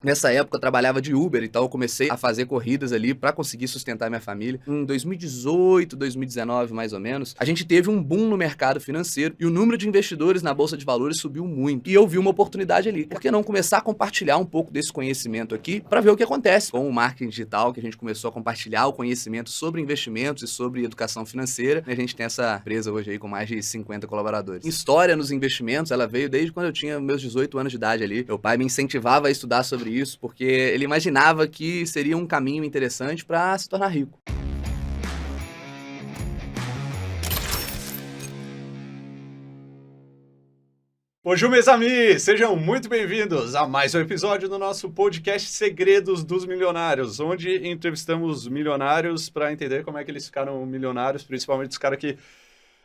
Nessa época eu trabalhava de Uber, então eu comecei a fazer corridas ali para conseguir sustentar minha família. Em 2018, 2019 mais ou menos, a gente teve um boom no mercado financeiro e o número de investidores na bolsa de valores subiu muito. E eu vi uma oportunidade ali. Por que não começar a compartilhar um pouco desse conhecimento aqui para ver o que acontece com o marketing digital, que a gente começou a compartilhar o conhecimento sobre investimentos e sobre educação financeira. E a gente tem essa empresa hoje aí com mais de 50 colaboradores. História nos investimentos, ela veio desde quando eu tinha meus 18 anos de idade ali. Meu pai me incentivava a estudar sobre isso, porque ele imaginava que seria um caminho interessante para se tornar rico. Bonjour, meus amis! Sejam muito bem-vindos a mais um episódio do nosso podcast Segredos dos Milionários, onde entrevistamos milionários para entender como é que eles ficaram milionários, principalmente os caras que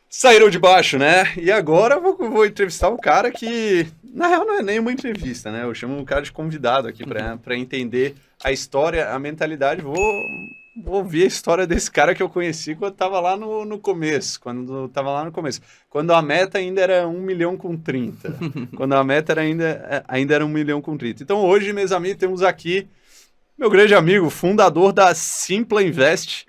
saíram de baixo, né? E agora eu vou entrevistar um cara que, na real, não é nem uma entrevista, né? Eu chamo um cara de convidado aqui para entender a história, a mentalidade. Vou ouvir a história desse cara que eu conheci quando estava lá no começo. Quando a meta ainda era 1 milhão com 30. Quando a meta ainda era 1 milhão com 30. Então hoje, meus amigos, temos aqui meu grande amigo, fundador da Simpla Invest,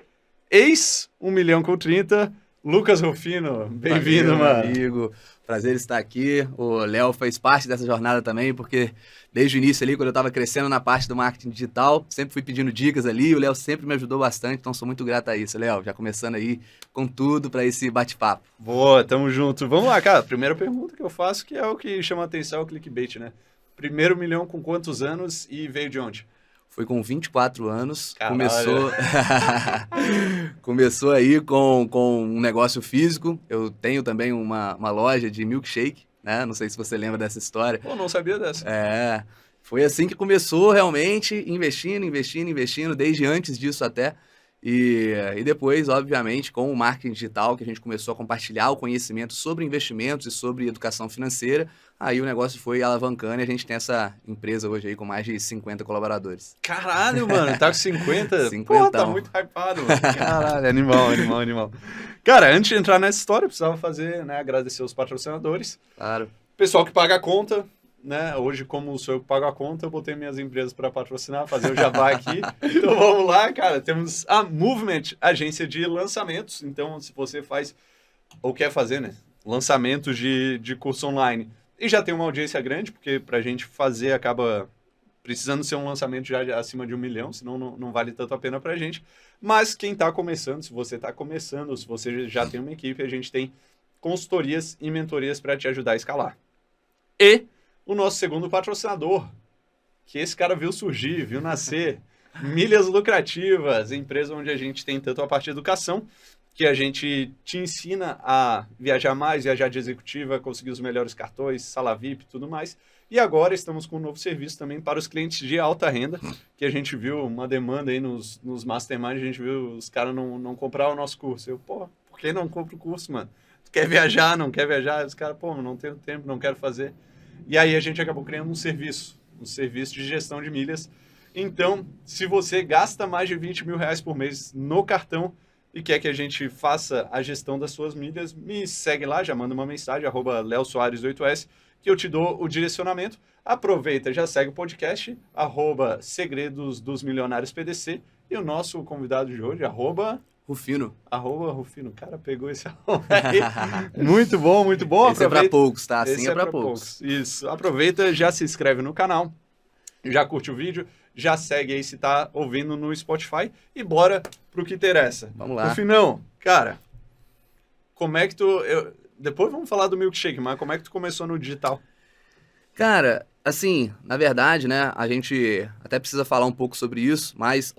ex 1 milhão com 30, Lucas Rufino. Bem-vindo, mano. Amigo, prazer estar aqui. O Léo fez parte dessa jornada também, porque desde o início ali, quando eu estava crescendo na parte do marketing digital, sempre fui pedindo dicas ali, o Léo sempre me ajudou bastante, então sou muito grato a isso, Léo. Já começando aí com tudo para esse bate-papo. Boa, tamo junto. Vamos lá, cara. Primeira pergunta que eu faço, que é o que chama a atenção, é o clickbait, né? Primeiro milhão com quantos anos e veio de onde? Foi com 24 anos, Caralho. começou aí com um negócio físico. Eu tenho também uma loja de milkshake, né? Não sei se você lembra dessa história. Pô, não sabia dessa. Foi assim que começou realmente, investindo, desde antes disso até. E depois, obviamente, com o marketing digital, que a gente começou a compartilhar o conhecimento sobre investimentos e sobre educação financeira, aí o negócio foi alavancando e a gente tem essa empresa hoje aí com mais de 50 colaboradores. Caralho, mano, tá com 50? 50. Porra, tá muito hypado, mano. Caralho, animal. Cara, antes de entrar nessa história, eu precisava fazer, né, agradecer os patrocinadores. Claro. Pessoal que paga a conta, né? Hoje, como sou eu que pago a conta, eu botei minhas empresas para patrocinar, fazer o jabá aqui. Então vamos lá, cara. Temos a Movement, agência de lançamentos. Então, se você faz ou quer fazer, né, lançamentos de curso online e já tem uma audiência grande, porque para a gente fazer acaba precisando ser um lançamento já acima de 1 milhão, senão não vale tanto a pena para a gente. Mas quem está começando, se você está começando, se você já tem uma equipe, a gente tem consultorias e mentorias para te ajudar a escalar. E o nosso segundo patrocinador, que esse cara viu surgir, viu nascer, Milhas Lucrativas, empresa onde a gente tem tanto a parte de educação, que a gente te ensina a viajar mais, viajar de executiva, conseguir os melhores cartões, sala VIP e tudo mais. E agora estamos com um novo serviço também para os clientes de alta renda, que a gente viu uma demanda aí nos masterminds, a gente viu os caras não comprar o nosso curso. Eu, pô, por que não compra o curso, mano? Tu quer viajar, não quer viajar? Os caras, pô, não tenho tempo, não quero fazer. E aí a gente acabou criando um serviço de gestão de milhas. Então, se você gasta mais de 20 mil reais por mês no cartão e quer que a gente faça a gestão das suas milhas, me segue lá, já manda uma mensagem, @leosoares8s, que eu te dou o direcionamento. Aproveita, já segue o podcast, @Segredos dos Milionários PDC, e o nosso convidado de hoje, Rufino. @Rufino. Cara, pegou esse arroba aí. Muito bom. Esse é pra poucos, tá? Assim é pra poucos. Isso. Aproveita, já se inscreve no canal, já curte o vídeo, já segue aí se tá ouvindo no Spotify e bora pro que interessa. Vamos lá. Rufinão, cara, como é que tu... Depois vamos falar do milkshake, mas como é que tu começou no digital? Cara, assim, na verdade, né, a gente até precisa falar um pouco sobre isso, mas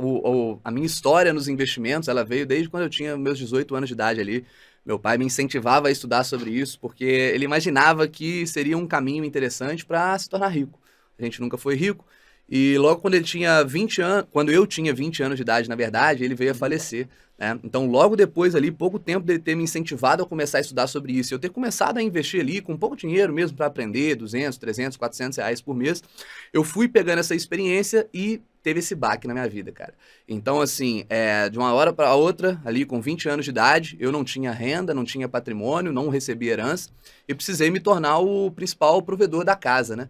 a minha história nos investimentos, ela veio desde quando eu tinha meus 18 anos de idade ali. Meu pai me incentivava a estudar sobre isso, porque ele imaginava que seria um caminho interessante para se tornar rico. A gente nunca foi rico, e logo quando ele tinha 20 anos, quando eu tinha 20 anos de idade, na verdade, ele veio a falecer, né? Então, logo depois ali, pouco tempo dele ter me incentivado a começar a estudar sobre isso, eu ter começado a investir ali com pouco dinheiro mesmo para aprender, 200, 300, 400 reais por mês, eu fui pegando essa experiência e teve esse baque na minha vida, cara. Então, assim, de uma hora para outra, ali com 20 anos de idade, eu não tinha renda, não tinha patrimônio, não recebia herança, e precisei me tornar o principal provedor da casa, né?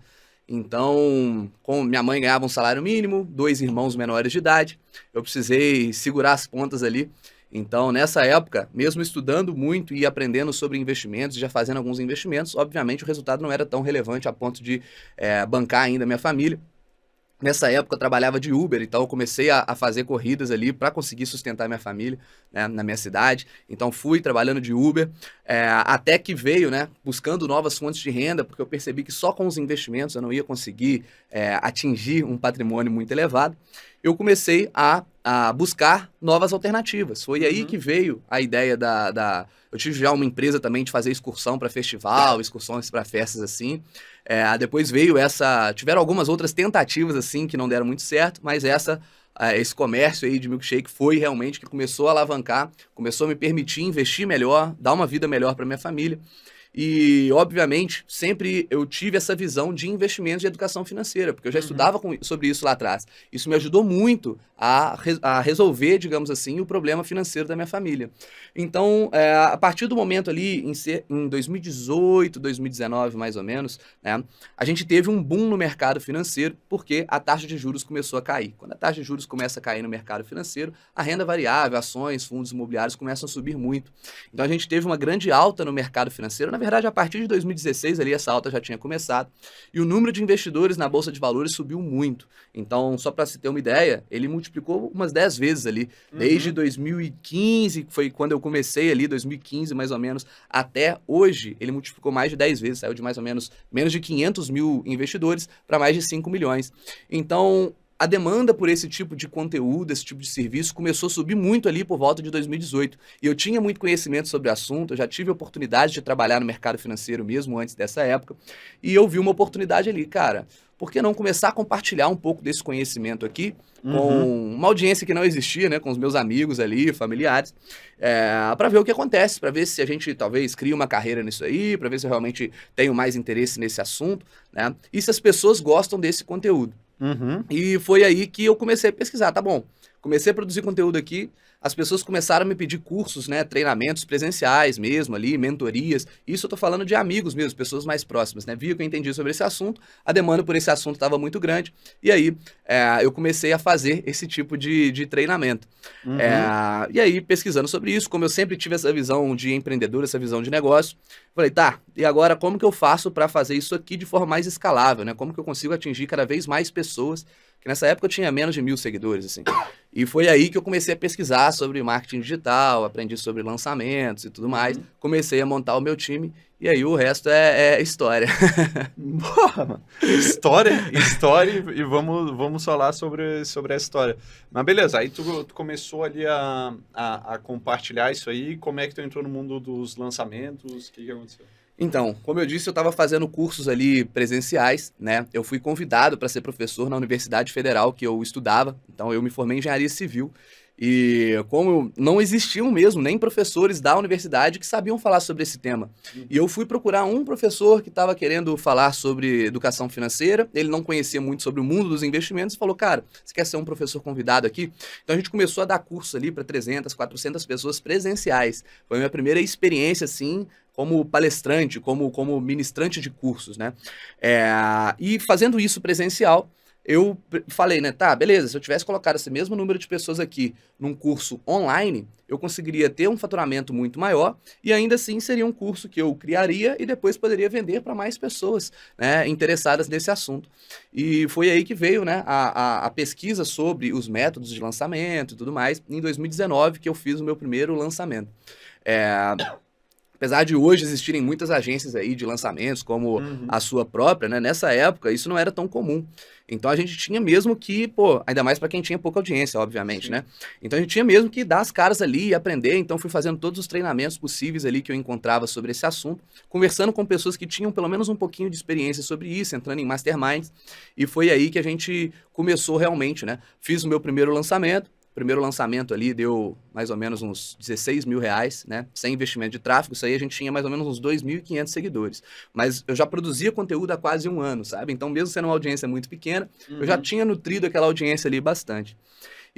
Então, com minha mãe ganhava um salário mínimo, 2 irmãos menores de idade, eu precisei segurar as pontas ali. Então, nessa época, mesmo estudando muito e aprendendo sobre investimentos, já fazendo alguns investimentos, obviamente o resultado não era tão relevante a ponto de bancar ainda a minha família. Nessa época eu trabalhava de Uber, então eu comecei a fazer corridas ali para conseguir sustentar minha família, né, na minha cidade. Então fui trabalhando de Uber, até que veio, né, buscando novas fontes de renda, porque eu percebi que só com os investimentos eu não ia conseguir atingir um patrimônio muito elevado. Eu comecei a buscar novas alternativas. Foi aí que veio a ideia Eu tive já uma empresa também de fazer excursão para festival, excursões para festas assim. Depois veio tiveram algumas outras tentativas assim que não deram muito certo, mas esse comércio aí de milkshake foi realmente que começou a alavancar, começou a me permitir investir melhor, dar uma vida melhor para minha família. E, obviamente, sempre eu tive essa visão de investimentos de educação financeira, porque eu já estudava sobre isso lá atrás. Isso me ajudou muito a resolver, digamos assim, o problema financeiro da minha família. Então, a partir do momento ali, em 2018, 2019, mais ou menos, né, a gente teve um boom no mercado financeiro, porque a taxa de juros começou a cair. Quando a taxa de juros começa a cair no mercado financeiro, a renda variável, ações, fundos imobiliários começam a subir muito. Então, a gente teve uma grande alta no mercado financeiro. Na verdade, a partir de 2016, ali, essa alta já tinha começado, e o número de investidores na Bolsa de Valores subiu muito. Então, só para se ter uma ideia, ele multiplicou umas 10 vezes ali, desde 2015, que foi quando eu comecei ali, 2015 mais ou menos, até hoje, ele multiplicou mais de 10 vezes, saiu de mais ou menos de 500 mil investidores para mais de 5 milhões. Então, a demanda por esse tipo de conteúdo, esse tipo de serviço, começou a subir muito ali por volta de 2018. E eu tinha muito conhecimento sobre o assunto, eu já tive a oportunidade de trabalhar no mercado financeiro mesmo antes dessa época, e eu vi uma oportunidade ali, cara. Por que não começar a compartilhar um pouco desse conhecimento aqui com uma audiência que não existia, né, com os meus amigos ali, familiares, para ver o que acontece, para ver se a gente talvez crie uma carreira nisso aí, para ver se eu realmente tenho mais interesse nesse assunto, né, e se as pessoas gostam desse conteúdo. E foi aí que eu comecei a pesquisar, tá bom, comecei a produzir conteúdo aqui, as pessoas começaram a me pedir cursos, né, treinamentos presenciais mesmo ali, mentorias, isso eu tô falando de amigos mesmo, pessoas mais próximas, né, viu que eu entendi sobre esse assunto, a demanda por esse assunto estava muito grande, e aí eu comecei a fazer esse tipo de treinamento. E aí, pesquisando sobre isso, como eu sempre tive essa visão de empreendedor, essa visão de negócio, falei, tá, e agora como que eu faço para fazer isso aqui de forma mais escalável, né, como que eu consigo atingir cada vez mais pessoas, que nessa época eu tinha menos de 1.000 seguidores, assim. E foi aí que eu comecei a pesquisar sobre marketing digital, aprendi sobre lançamentos e tudo mais, comecei a montar o meu time, e aí o resto é história. Porra, mano. História, e vamos falar sobre a história. Mas beleza, aí tu começou ali a compartilhar isso aí, como é que tu entrou no mundo dos lançamentos, o que aconteceu? Então, como eu disse, eu estava fazendo cursos ali presenciais, né? Eu fui convidado para ser professor na Universidade Federal que eu estudava, então eu me formei em engenharia civil. E como não existiam mesmo nem professores da universidade que sabiam falar sobre esse tema. E eu fui procurar um professor que estava querendo falar sobre educação financeira, ele não conhecia muito sobre o mundo dos investimentos e falou, cara, você quer ser um professor convidado aqui? Então a gente começou a dar curso ali para 300, 400 pessoas presenciais. Foi a minha primeira experiência, assim, como palestrante, como ministrante de cursos, né? E fazendo isso presencial, eu falei, né, tá, beleza, se eu tivesse colocado esse mesmo número de pessoas aqui num curso online, eu conseguiria ter um faturamento muito maior e ainda assim seria um curso que eu criaria e depois poderia vender para mais pessoas, né, interessadas nesse assunto. E foi aí que veio, né, a pesquisa sobre os métodos de lançamento e tudo mais, em 2019 que eu fiz o meu primeiro lançamento. Apesar de hoje existirem muitas agências aí de lançamentos, como a sua própria, né? Nessa época isso não era tão comum. Então a gente tinha mesmo que, ainda mais para quem tinha pouca audiência, obviamente, né? Então a gente tinha mesmo que dar as caras ali e aprender. Então fui fazendo todos os treinamentos possíveis ali que eu encontrava sobre esse assunto, conversando com pessoas que tinham pelo menos um pouquinho de experiência sobre isso, entrando em masterminds. E foi aí que a gente começou realmente, né? Fiz o meu primeiro lançamento. O primeiro lançamento ali deu mais ou menos uns 16 mil reais, né? Sem investimento de tráfego, isso aí a gente tinha mais ou menos uns 2.500 seguidores. Mas eu já produzia conteúdo há quase um ano, sabe? Então, mesmo sendo uma audiência muito pequena, eu já tinha nutrido aquela audiência ali bastante.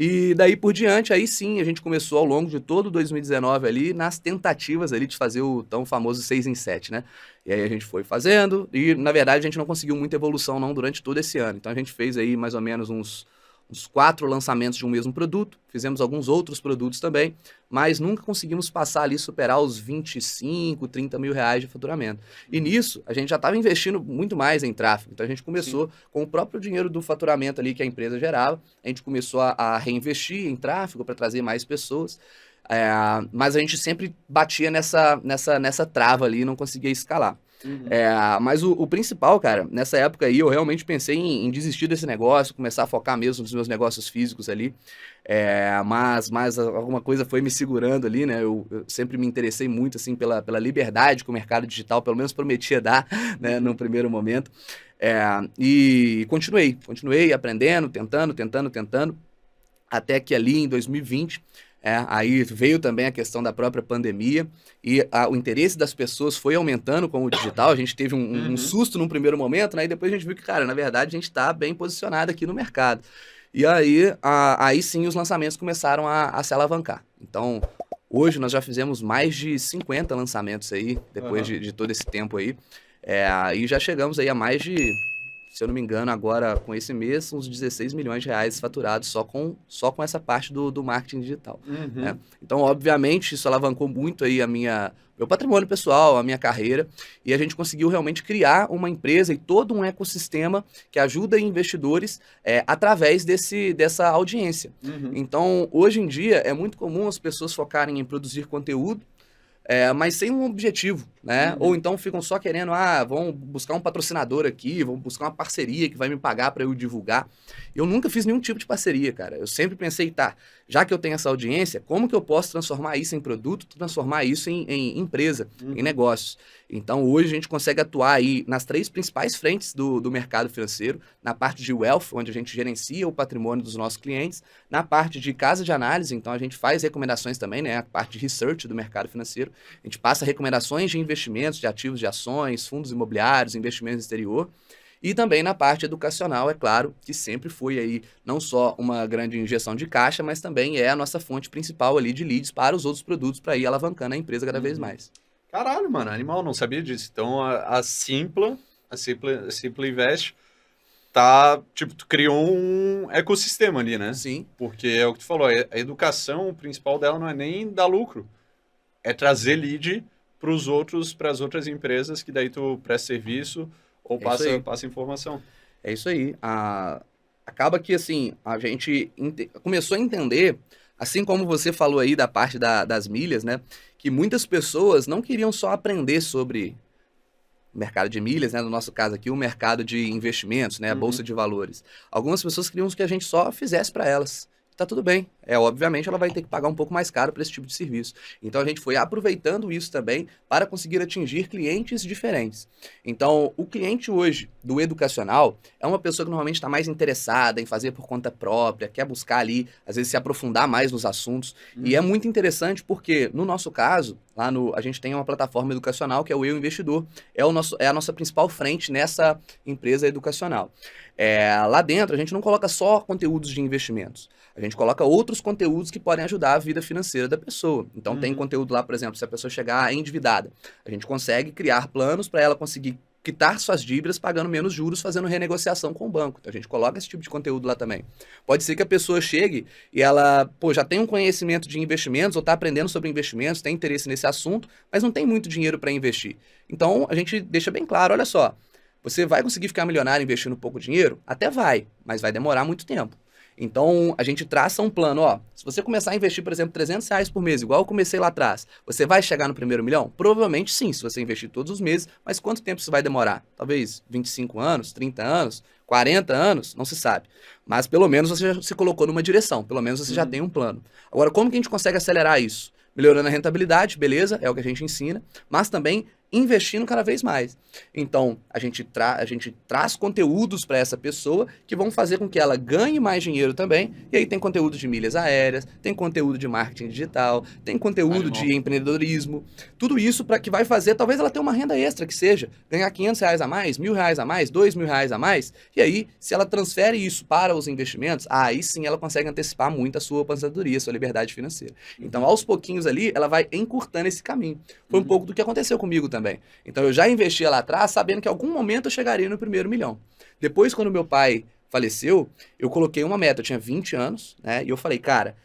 E daí por diante, aí sim, a gente começou ao longo de todo 2019 ali, nas tentativas ali de fazer o tão famoso 6 em 7, né? E aí a gente foi fazendo, e na verdade a gente não conseguiu muita evolução não durante todo esse ano. Então a gente fez aí mais ou menos uns 4 lançamentos de um mesmo produto, fizemos alguns outros produtos também, mas nunca conseguimos passar ali, superar os 25, 30 mil reais de faturamento. E nisso, a gente já estava investindo muito mais em tráfego, então a gente começou com o próprio dinheiro do faturamento ali que a empresa gerava, a gente começou a reinvestir em tráfego para trazer mais pessoas, mas a gente sempre batia nessa trava ali e não conseguia escalar. Mas o principal, cara, nessa época aí eu realmente pensei em desistir desse negócio, começar a focar mesmo nos meus negócios físicos ali, mas alguma coisa foi me segurando ali, né? Eu sempre me interessei muito, assim, pela liberdade que o mercado digital, pelo menos, prometia dar, né, num primeiro momento. E continuei aprendendo, tentando, até que ali em 2020... aí veio também a questão da própria pandemia e o interesse das pessoas foi aumentando com o digital. A gente teve um susto num primeiro momento, né? E depois a gente viu que, cara, na verdade a gente está bem posicionado aqui no mercado. E aí sim os lançamentos começaram a se alavancar. Então, hoje nós já fizemos mais de 50 lançamentos aí, depois de todo esse tempo aí. Aí já chegamos aí a mais de... Se eu não me engano, agora com esse mês, uns 16 milhões de reais faturados só com essa parte do marketing digital. Né? Então, obviamente, isso alavancou muito aí meu patrimônio pessoal, a minha carreira, e a gente conseguiu realmente criar uma empresa e todo um ecossistema que ajuda investidores através dessa audiência. Então, hoje em dia, é muito comum as pessoas focarem em produzir conteúdo, mas sem um objetivo, né? Ou então ficam só querendo, vão buscar um patrocinador aqui, vão buscar uma parceria que vai me pagar para eu divulgar. Eu nunca fiz nenhum tipo de parceria, cara. Eu sempre pensei, já que eu tenho essa audiência, como que eu posso transformar isso em produto, transformar isso em empresa, em negócios? Então, hoje a gente consegue atuar aí nas 3 principais frentes do mercado financeiro, na parte de wealth, onde a gente gerencia o patrimônio dos nossos clientes, na parte de casa de análise, então a gente faz recomendações também, né? A parte de research do mercado financeiro, a gente passa recomendações de investimentos, de ativos de ações, fundos imobiliários, investimentos no exterior, e também na parte educacional, é claro, que sempre foi aí não só uma grande injeção de caixa, mas também é a nossa fonte principal ali de leads para os outros produtos, para ir alavancando a empresa cada vez mais. Caralho, mano, animal, não sabia disso. Então, a Simpla Invest tu criou um ecossistema ali, né? Sim. Porque é o que tu falou, a educação, o principal dela não é nem dar lucro, é trazer lead para as outras empresas que daí tu presta serviço ou passa informação. É isso aí. Acaba que, assim, a gente começou a entender, assim como você falou aí da parte das milhas, né? Que muitas pessoas não queriam só aprender sobre o mercado de milhas, né? No nosso caso aqui, o mercado de investimentos, né? A bolsa de valores. Algumas pessoas queriam que a gente só fizesse para elas. Tá tudo bem. Obviamente, ela vai ter que pagar um pouco mais caro para esse tipo de serviço. Então, a gente foi aproveitando isso também para conseguir atingir clientes diferentes. Então, o cliente hoje do educacional é uma pessoa que normalmente está mais interessada em fazer por conta própria, quer buscar ali, às vezes, se aprofundar mais nos assuntos. E é muito interessante porque, no nosso caso, a gente tem uma plataforma educacional que é o Eu Investidor. É a nossa principal frente nessa empresa educacional. Lá dentro, a gente não coloca só conteúdos de investimentos. A gente coloca outros conteúdos que podem ajudar a vida financeira da pessoa. Então, tem conteúdo lá, por exemplo, se a pessoa chegar endividada, a gente consegue criar planos para ela conseguir quitar suas dívidas pagando menos juros, fazendo renegociação com o banco. Então, a gente coloca esse tipo de conteúdo lá também. Pode ser que a pessoa chegue e ela já tem um conhecimento de investimentos ou está aprendendo sobre investimentos, tem interesse nesse assunto, mas não tem muito dinheiro para investir. Então, a gente deixa bem claro, olha só, você vai conseguir ficar milionário investindo pouco dinheiro? Até vai, mas vai demorar muito tempo. Então, a gente traça um plano, se você começar a investir, por exemplo, R$300 por mês, igual eu comecei lá atrás, você vai chegar no primeiro milhão? Provavelmente sim, se você investir todos os meses, mas quanto tempo isso vai demorar? Talvez 25 anos, 30 anos, 40 anos, não se sabe. Mas pelo menos você já se colocou numa direção, pelo menos você já tem um plano. Agora, como que a gente consegue acelerar isso? Melhorando a rentabilidade, beleza, é o que a gente ensina, mas também investindo cada vez mais. Então, a gente traz conteúdos para essa pessoa que vão fazer com que ela ganhe mais dinheiro também. E aí tem conteúdo de milhas aéreas, tem conteúdo de marketing digital, tem conteúdo de empreendedorismo. Tudo isso para que vai fazer, talvez ela tenha uma renda extra, que seja ganhar R$ 500 a mais, R$ 1.000 a mais, R$ 2.000 a mais. E aí, se ela transfere isso para os investimentos, aí sim ela consegue antecipar muito a sua aposentadoria, a sua liberdade financeira. Então, aos pouquinhos ali, ela vai encurtando esse caminho. Foi um pouco do que aconteceu comigo também. Então, eu já investia lá atrás, sabendo que em algum momento eu chegaria no primeiro milhão. Depois, quando meu pai faleceu, eu coloquei uma meta. Eu tinha 20 anos, né? E eu falei, cara,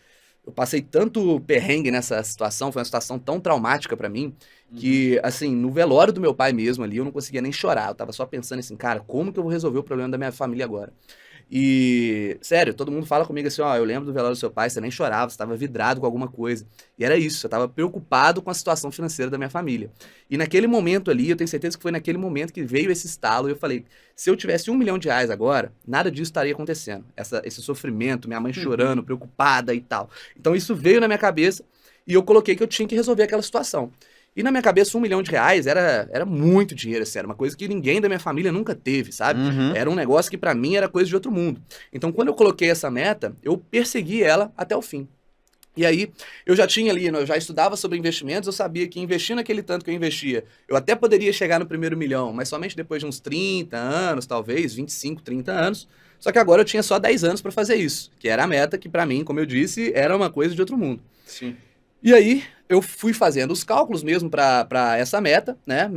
eu passei tanto perrengue nessa situação, foi uma situação tão traumática pra mim, que, assim, no velório do meu pai mesmo ali, eu não conseguia nem chorar. Eu tava só pensando assim, cara, como que eu vou resolver o problema da minha família agora? E, sério, todo mundo fala comigo assim, ó, eu lembro do velório do seu pai, você nem chorava, você estava vidrado com alguma coisa. E era isso, eu estava preocupado com a situação financeira da minha família. E naquele momento ali, eu tenho certeza que foi naquele momento que veio esse estalo, e eu falei, se eu tivesse R$ 1 milhão agora, nada disso estaria acontecendo. Esse sofrimento, minha mãe chorando, preocupada e tal. Então isso veio na minha cabeça, e eu coloquei que eu tinha que resolver aquela situação. E na minha cabeça, R$ 1 milhão era muito dinheiro, assim, era uma coisa que ninguém da minha família nunca teve, sabe? Era um negócio que pra mim era coisa de outro mundo. Então, quando eu coloquei essa meta, eu persegui ela até o fim. E aí, eu já tinha ali, eu já estudava sobre investimentos, eu sabia que investindo aquele tanto que eu investia, eu até poderia chegar no primeiro milhão, mas somente depois de uns 30 anos, talvez, 25, 30 anos. Só que agora eu tinha só 10 anos pra fazer isso, que era a meta que pra mim, como eu disse, era uma coisa de outro mundo. Sim. E aí, eu fui fazendo os cálculos mesmo para essa meta, né?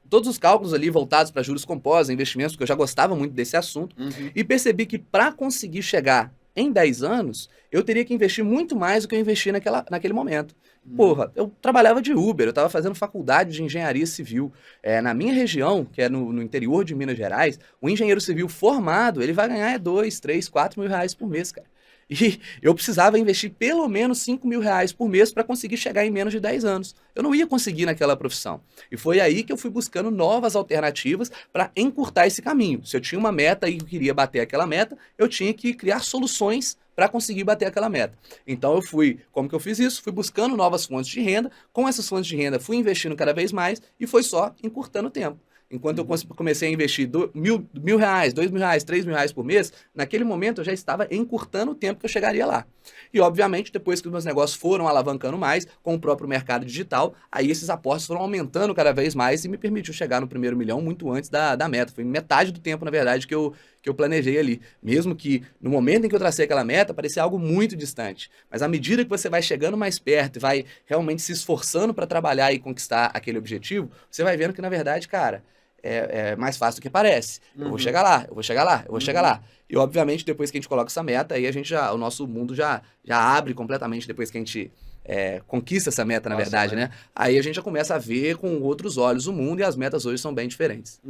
Todos os cálculos ali voltados para juros compostos, investimentos, porque eu já gostava muito desse assunto, e percebi que para conseguir chegar em 10 anos, eu teria que investir muito mais do que eu investi naquele momento. Porra, eu trabalhava de Uber, eu estava fazendo faculdade de engenharia civil. Na minha região, que é no interior de Minas Gerais, o engenheiro civil formado, ele vai ganhar R$ 2, 3, 4 mil reais por mês, cara. E eu precisava investir pelo menos R$ 5.000 por mês para conseguir chegar em menos de 10 anos. Eu não ia conseguir naquela profissão. E foi aí que eu fui buscando novas alternativas para encurtar esse caminho. Se eu tinha uma meta e eu queria bater aquela meta, eu tinha que criar soluções para conseguir bater aquela meta. Então como que eu fiz isso? Fui buscando novas fontes de renda, com essas fontes de renda fui investindo cada vez mais e foi só encurtando o tempo. Enquanto eu comecei a investir R$ 1.000, R$ 2.000, R$ 3.000 por mês, naquele momento eu já estava encurtando o tempo que eu chegaria lá. E, obviamente, depois que os meus negócios foram alavancando mais, com o próprio mercado digital, aí esses aportes foram aumentando cada vez mais e me permitiu chegar no primeiro milhão muito antes da meta. Foi metade do tempo, na verdade, que eu planejei ali. Mesmo que no momento em que eu tracei aquela meta, parecia algo muito distante. Mas à medida que você vai chegando mais perto e vai realmente se esforçando para trabalhar e conquistar aquele objetivo, você vai vendo que, na verdade, cara, é mais fácil do que parece. Eu vou chegar lá, eu vou chegar lá, eu vou chegar lá. E, obviamente, depois que a gente coloca essa meta, aí o nosso mundo já abre completamente depois que a gente conquista essa meta, na verdade, né? Aí a gente já começa a ver com outros olhos o mundo e as metas hoje são bem diferentes.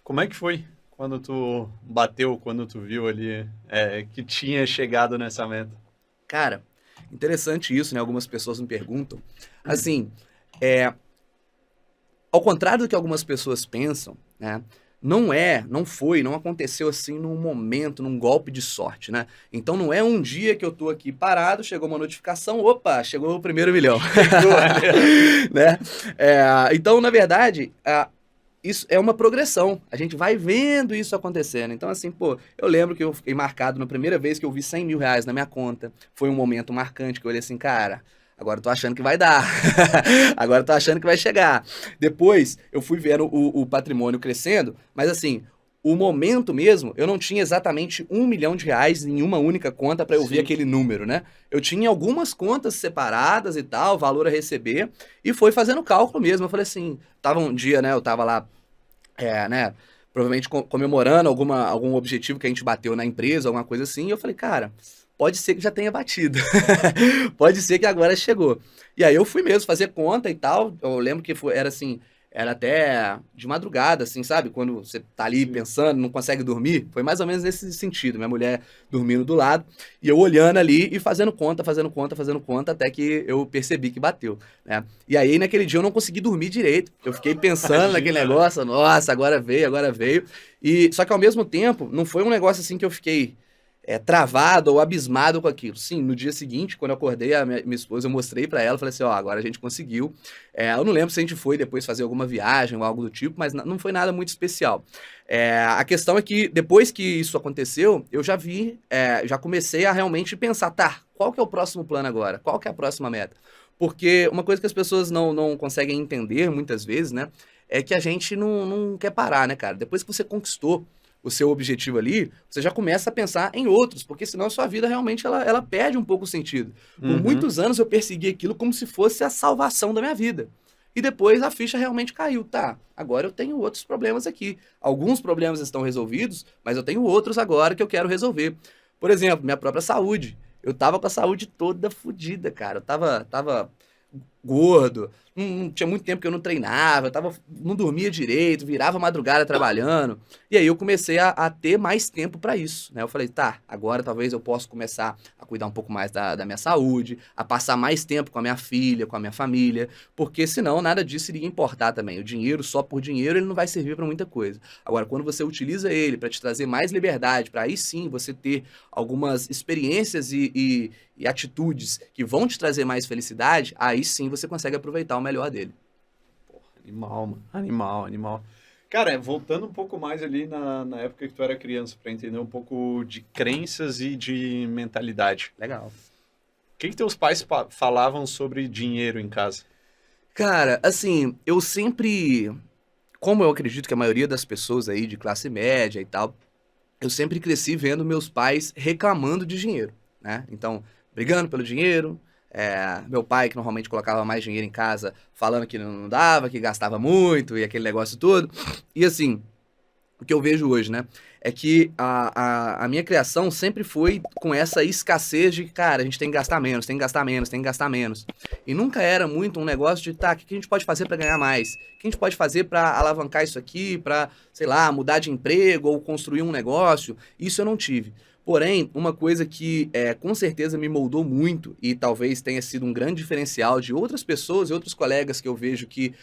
Como é que foi quando tu bateu, quando tu viu ali que tinha chegado nessa meta? Cara, interessante isso, né? Algumas pessoas me perguntam. Assim, ao contrário do que algumas pessoas pensam, né? Não aconteceu assim num momento, num golpe de sorte, né? Então não é um dia que eu tô aqui parado, chegou uma notificação, opa, chegou o primeiro milhão. Né? Então, na verdade, isso é uma progressão. A gente vai vendo isso acontecendo. Então, assim, eu lembro que eu fiquei marcado na primeira vez que eu vi R$ 100.000 na minha conta. Foi um momento marcante que eu olhei assim, cara, agora eu tô achando que vai dar. Agora eu tô achando que vai chegar. Depois, eu fui vendo o patrimônio crescendo, mas assim, o momento mesmo, eu não tinha exatamente R$ 1 milhão em uma única conta para eu ver aquele número, né? Eu tinha algumas contas separadas e tal, valor a receber, e foi fazendo cálculo mesmo. Eu falei assim, tava um dia, né, eu tava lá, né, provavelmente comemorando algum objetivo que a gente bateu na empresa, alguma coisa assim, e eu falei, cara, pode ser que já tenha batido. Pode ser que agora chegou. E aí eu fui mesmo fazer conta e tal. Eu lembro que era assim, era até de madrugada, assim, sabe? Quando você tá ali pensando, não consegue dormir. Foi mais ou menos nesse sentido. Minha mulher dormindo do lado e eu olhando ali e fazendo conta, até que eu percebi que bateu, né? E aí naquele dia eu não consegui dormir direito. Eu fiquei pensando naquele negócio, nossa, agora veio. E só que ao mesmo tempo, não foi um negócio assim que eu fiquei travado ou abismado com aquilo. Sim, no dia seguinte, quando eu acordei, a minha esposa, eu mostrei pra ela, falei assim, ó, agora a gente conseguiu. Eu não lembro se a gente foi depois fazer alguma viagem ou algo do tipo, mas não foi nada muito especial. A questão é que depois que isso aconteceu, eu já já comecei a realmente pensar, tá, qual que é o próximo plano agora? Qual que é a próxima meta? Porque uma coisa que as pessoas não conseguem entender muitas vezes, né, é que a gente não quer parar, né, cara? Depois que você conquistou o seu objetivo ali, você já começa a pensar em outros, porque senão a sua vida realmente ela perde um pouco o sentido. Por Uhum. muitos anos eu persegui aquilo como se fosse a salvação da minha vida. E depois a ficha realmente caiu. Tá, agora eu tenho outros problemas aqui. Alguns problemas estão resolvidos, mas eu tenho outros agora que eu quero resolver. Por exemplo, minha própria saúde. Eu tava com a saúde toda fodida, cara. Eu tava gordo, não tinha muito tempo que eu não treinava, não dormia direito, virava madrugada trabalhando. E aí eu comecei a ter mais tempo para isso, né? Eu falei, tá, agora talvez eu possa começar a cuidar um pouco mais da minha saúde, a passar mais tempo com a minha filha, com a minha família, porque senão nada disso iria importar também. O dinheiro, só por dinheiro, ele não vai servir para muita coisa. Agora, quando você utiliza ele para te trazer mais liberdade, para aí sim você ter algumas experiências e atitudes que vão te trazer mais felicidade, aí sim você consegue aproveitar o melhor dele. Animal, mano. Animal, animal. Cara, voltando um pouco mais ali na época que tu era criança, para entender um pouco de crenças e de mentalidade. Legal. O que teus pais falavam sobre dinheiro em casa? Cara, assim, eu sempre, como eu acredito que a maioria das pessoas aí de classe média e tal, eu sempre cresci vendo meus pais reclamando de dinheiro, né? Então, brigando pelo dinheiro, meu pai que normalmente colocava mais dinheiro em casa, falando que não dava, que gastava muito e aquele negócio todo. E assim, o que eu vejo hoje, né? É que a minha criação sempre foi com essa escassez de, cara, a gente tem que gastar menos, tem que gastar menos, tem que gastar menos. E nunca era muito um negócio de, tá, o que a gente pode fazer para ganhar mais? O que a gente pode fazer para alavancar isso aqui, para, sei lá, mudar de emprego ou construir um negócio? Isso eu não tive. Porém, uma coisa que com certeza me moldou muito e talvez tenha sido um grande diferencial de outras pessoas e outros colegas que eu vejo que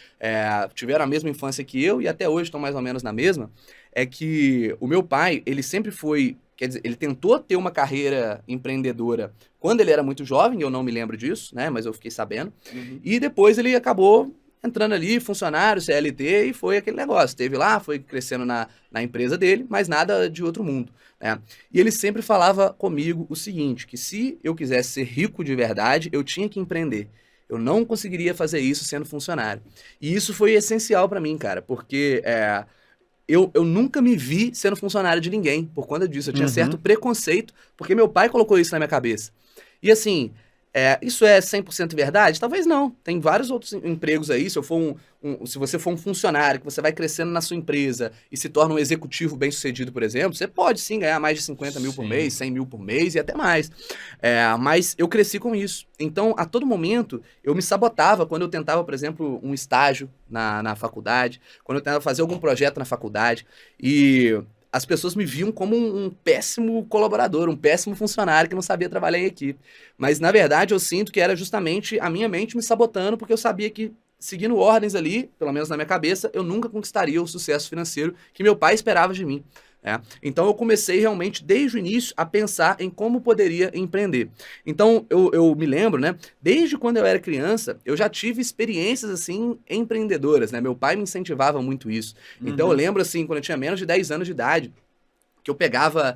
tiveram a mesma infância que eu e até hoje estão mais ou menos na mesma, é que o meu pai, ele sempre foi, quer dizer, ele tentou ter uma carreira empreendedora quando ele era muito jovem, eu não me lembro disso, né, mas eu fiquei sabendo, e depois ele acabou entrando ali, funcionário, CLT, e foi aquele negócio, esteve lá, foi crescendo na empresa dele, mas nada de outro mundo, né. E ele sempre falava comigo o seguinte, que se eu quisesse ser rico de verdade, eu tinha que empreender. Eu não conseguiria fazer isso sendo funcionário. E isso foi essencial pra mim, cara, porque eu nunca me vi sendo funcionário de ninguém por conta disso. Eu tinha certo Uhum. preconceito, porque meu pai colocou isso na minha cabeça. E assim, isso é 100% verdade? Talvez não. Tem vários outros empregos aí. Se você for um funcionário, que você vai crescendo na sua empresa e se torna um executivo bem-sucedido, por exemplo, você pode sim ganhar mais de 50 mil por mês, Sim. 100 mil por mês e até mais. Mas eu cresci com isso. Então, a todo momento, eu me sabotava quando eu tentava, por exemplo, um estágio na faculdade, quando eu tentava fazer algum projeto na faculdade. E as pessoas me viam como um péssimo colaborador, um péssimo funcionário que não sabia trabalhar em equipe. Mas, na verdade, eu sinto que era justamente a minha mente me sabotando, porque eu sabia que, seguindo ordens ali, pelo menos na minha cabeça, eu nunca conquistaria o sucesso financeiro que meu pai esperava de mim. Então, eu comecei realmente, desde o início, a pensar em como poderia empreender. Então, eu me lembro, né? Desde quando eu era criança, eu já tive experiências, assim, empreendedoras, né? Meu pai me incentivava muito isso. Então, eu Uhum. lembro, assim, quando eu tinha menos de 10 anos de idade, que eu pegava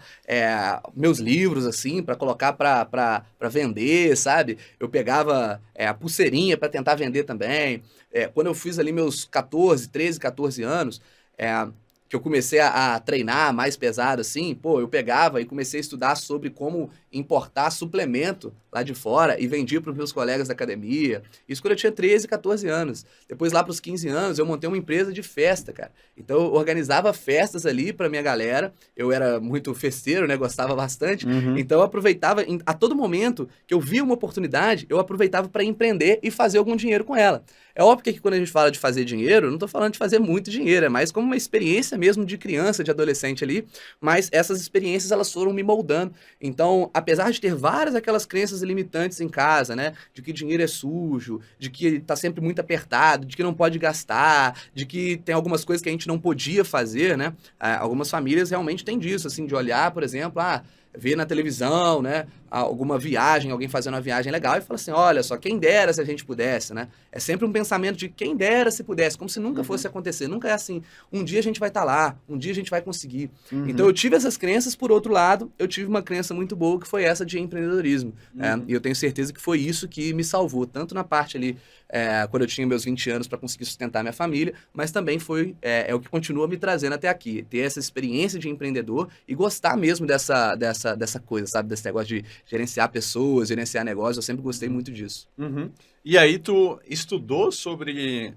meus livros, assim, para colocar para vender, sabe? Eu pegava a pulseirinha para tentar vender também. Quando eu fiz ali meus 14, 13, 14 anos, que eu comecei a treinar mais pesado, assim, pô, eu pegava e comecei a estudar sobre como importar suplemento lá de fora e vendia para os meus colegas da academia. Isso quando eu tinha 13, 14 anos. Depois, lá para os 15 anos, eu montei uma empresa de festa, cara. Então, eu organizava festas ali para minha galera. Eu era muito festeiro, né? Gostava bastante. Uhum. Então, eu aproveitava, a todo momento que eu via uma oportunidade, eu aproveitava para empreender e fazer algum dinheiro com ela. É óbvio que quando a gente fala de fazer dinheiro, eu não tô falando de fazer muito dinheiro, é mais como uma experiência mesmo de criança, de adolescente ali, mas essas experiências elas foram me moldando. Então, apesar de ter várias aquelas crenças limitantes em casa, né, de que dinheiro é sujo, de que tá sempre muito apertado, de que não pode gastar, de que tem algumas coisas que a gente não podia fazer, né, algumas famílias realmente têm disso, assim, de olhar, por exemplo, vê na televisão, né, alguma viagem, alguém fazendo uma viagem legal e fala assim, olha só, quem dera se a gente pudesse, né? É sempre um pensamento de quem dera se pudesse, como se nunca fosse acontecer. Nunca é assim, um dia a gente vai estar lá, um dia a gente vai conseguir. Então eu tive essas crenças, por outro lado, eu tive uma crença muito boa que foi essa de empreendedorismo. E eu tenho certeza que foi isso que me salvou, tanto na parte ali, quando eu tinha meus 20 anos para conseguir sustentar minha família, mas também é o que continua me trazendo até aqui. Ter essa experiência de empreendedor e gostar mesmo dessa coisa, sabe? Desse negócio de gerenciar pessoas, gerenciar negócios, eu sempre gostei muito disso. E aí tu estudou sobre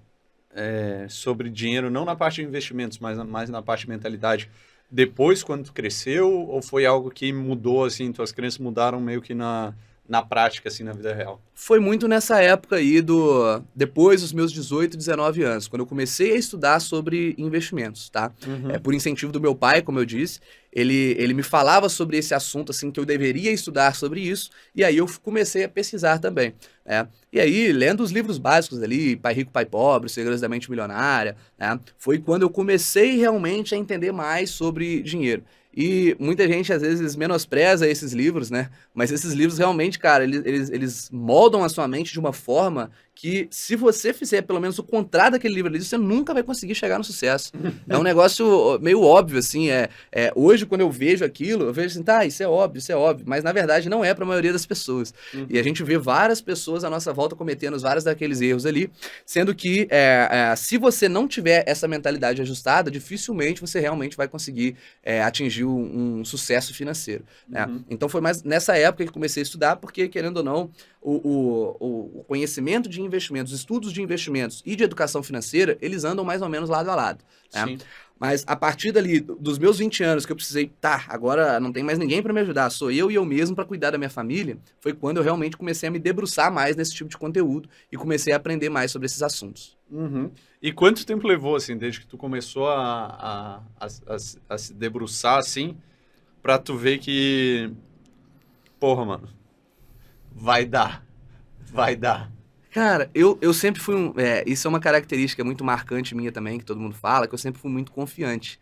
dinheiro, não na parte de investimentos, mas mais na parte de mentalidade, depois quando tu cresceu, ou foi algo que mudou, assim, tuas crenças mudaram meio que na prática, assim, na vida real? Foi muito nessa época aí, depois dos meus 18, 19 anos, quando eu comecei a estudar sobre investimentos, tá? Por incentivo do meu pai, como eu disse, ele me falava sobre esse assunto, assim, que eu deveria estudar sobre isso, e aí eu comecei a pesquisar também, né? E aí, lendo os livros básicos ali, Pai Rico, Pai Pobre, Segredos da Mente Milionária, né? Foi quando eu comecei realmente a entender mais sobre dinheiro. E muita gente, às vezes, menospreza esses livros, né? Mas esses livros, realmente, cara, eles moldam a sua mente de uma forma que, se você fizer pelo menos o contrário daquele livro ali, você nunca vai conseguir chegar no sucesso. É um negócio meio óbvio, assim. Hoje, quando eu vejo aquilo, eu vejo assim, tá, isso é óbvio. Mas, na verdade, não é para a maioria das pessoas. E a gente vê várias pessoas à nossa volta cometendo vários daqueles erros ali, sendo que, se você não tiver essa mentalidade ajustada, dificilmente você realmente vai conseguir atingir um sucesso financeiro, né? Então foi mais nessa época que comecei a estudar, porque, querendo ou não, o conhecimento de investimentos, estudos de investimentos e de educação financeira, eles andam mais ou menos lado a lado, né? Sim. Mas a partir dali, dos meus 20 anos, que eu precisei, agora não tem mais ninguém para me ajudar, sou eu e eu mesmo para cuidar da minha família, foi quando eu realmente comecei a me debruçar mais nesse tipo de conteúdo e comecei a aprender mais sobre esses assuntos. E quanto tempo levou, assim, desde que tu começou a se debruçar, assim, pra tu ver que, porra, mano, vai dar. Cara, eu sempre fui isso é uma característica muito marcante minha também, que todo mundo fala, que eu sempre fui muito confiante.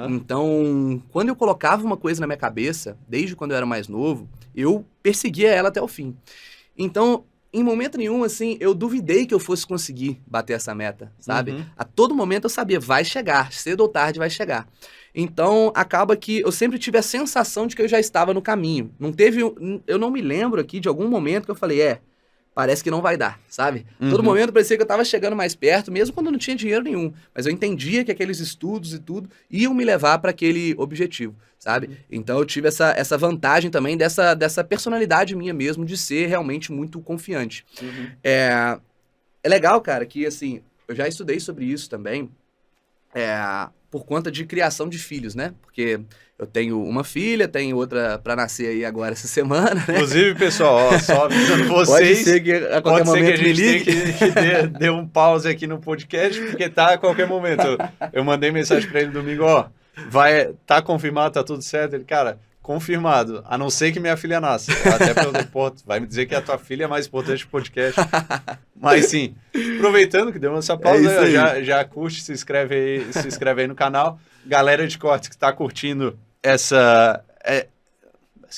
Então, quando eu colocava uma coisa na minha cabeça, desde quando eu era mais novo, eu perseguia ela até o fim. Então, em momento nenhum, assim, eu duvidei que eu fosse conseguir bater essa meta, sabe? A todo momento eu sabia, vai chegar, cedo ou tarde vai chegar. Então, acaba que eu sempre tive a sensação de que eu já estava no caminho. Eu não me lembro aqui de algum momento que eu falei, parece que não vai dar, sabe? Todo momento parecia que eu estava chegando mais perto, mesmo quando não tinha dinheiro nenhum. Mas eu entendia que aqueles estudos e tudo iam me levar para aquele objetivo, sabe? Então eu tive essa vantagem também dessa personalidade minha mesmo, de ser realmente muito confiante. É legal, cara, que assim, eu já estudei sobre isso também, por conta de criação de filhos, né? Porque eu tenho uma filha, tenho outra para nascer aí agora essa semana, né? Inclusive, pessoal, só avisando vocês... Pode ser que a qualquer momento me ligue. Pode ser que a gente tenha que dê um pause aqui no podcast, porque tá a qualquer momento. Eu mandei mensagem para ele domingo, tá confirmado, tá tudo certo? Ele, cara, confirmado, a não ser que minha filha nasça. Até pelo vai me dizer que a tua filha é mais importante que o podcast. Mas sim, aproveitando que deu essa pausa, já curte, se inscreve aí no canal. Galera de cortes que tá curtindo essa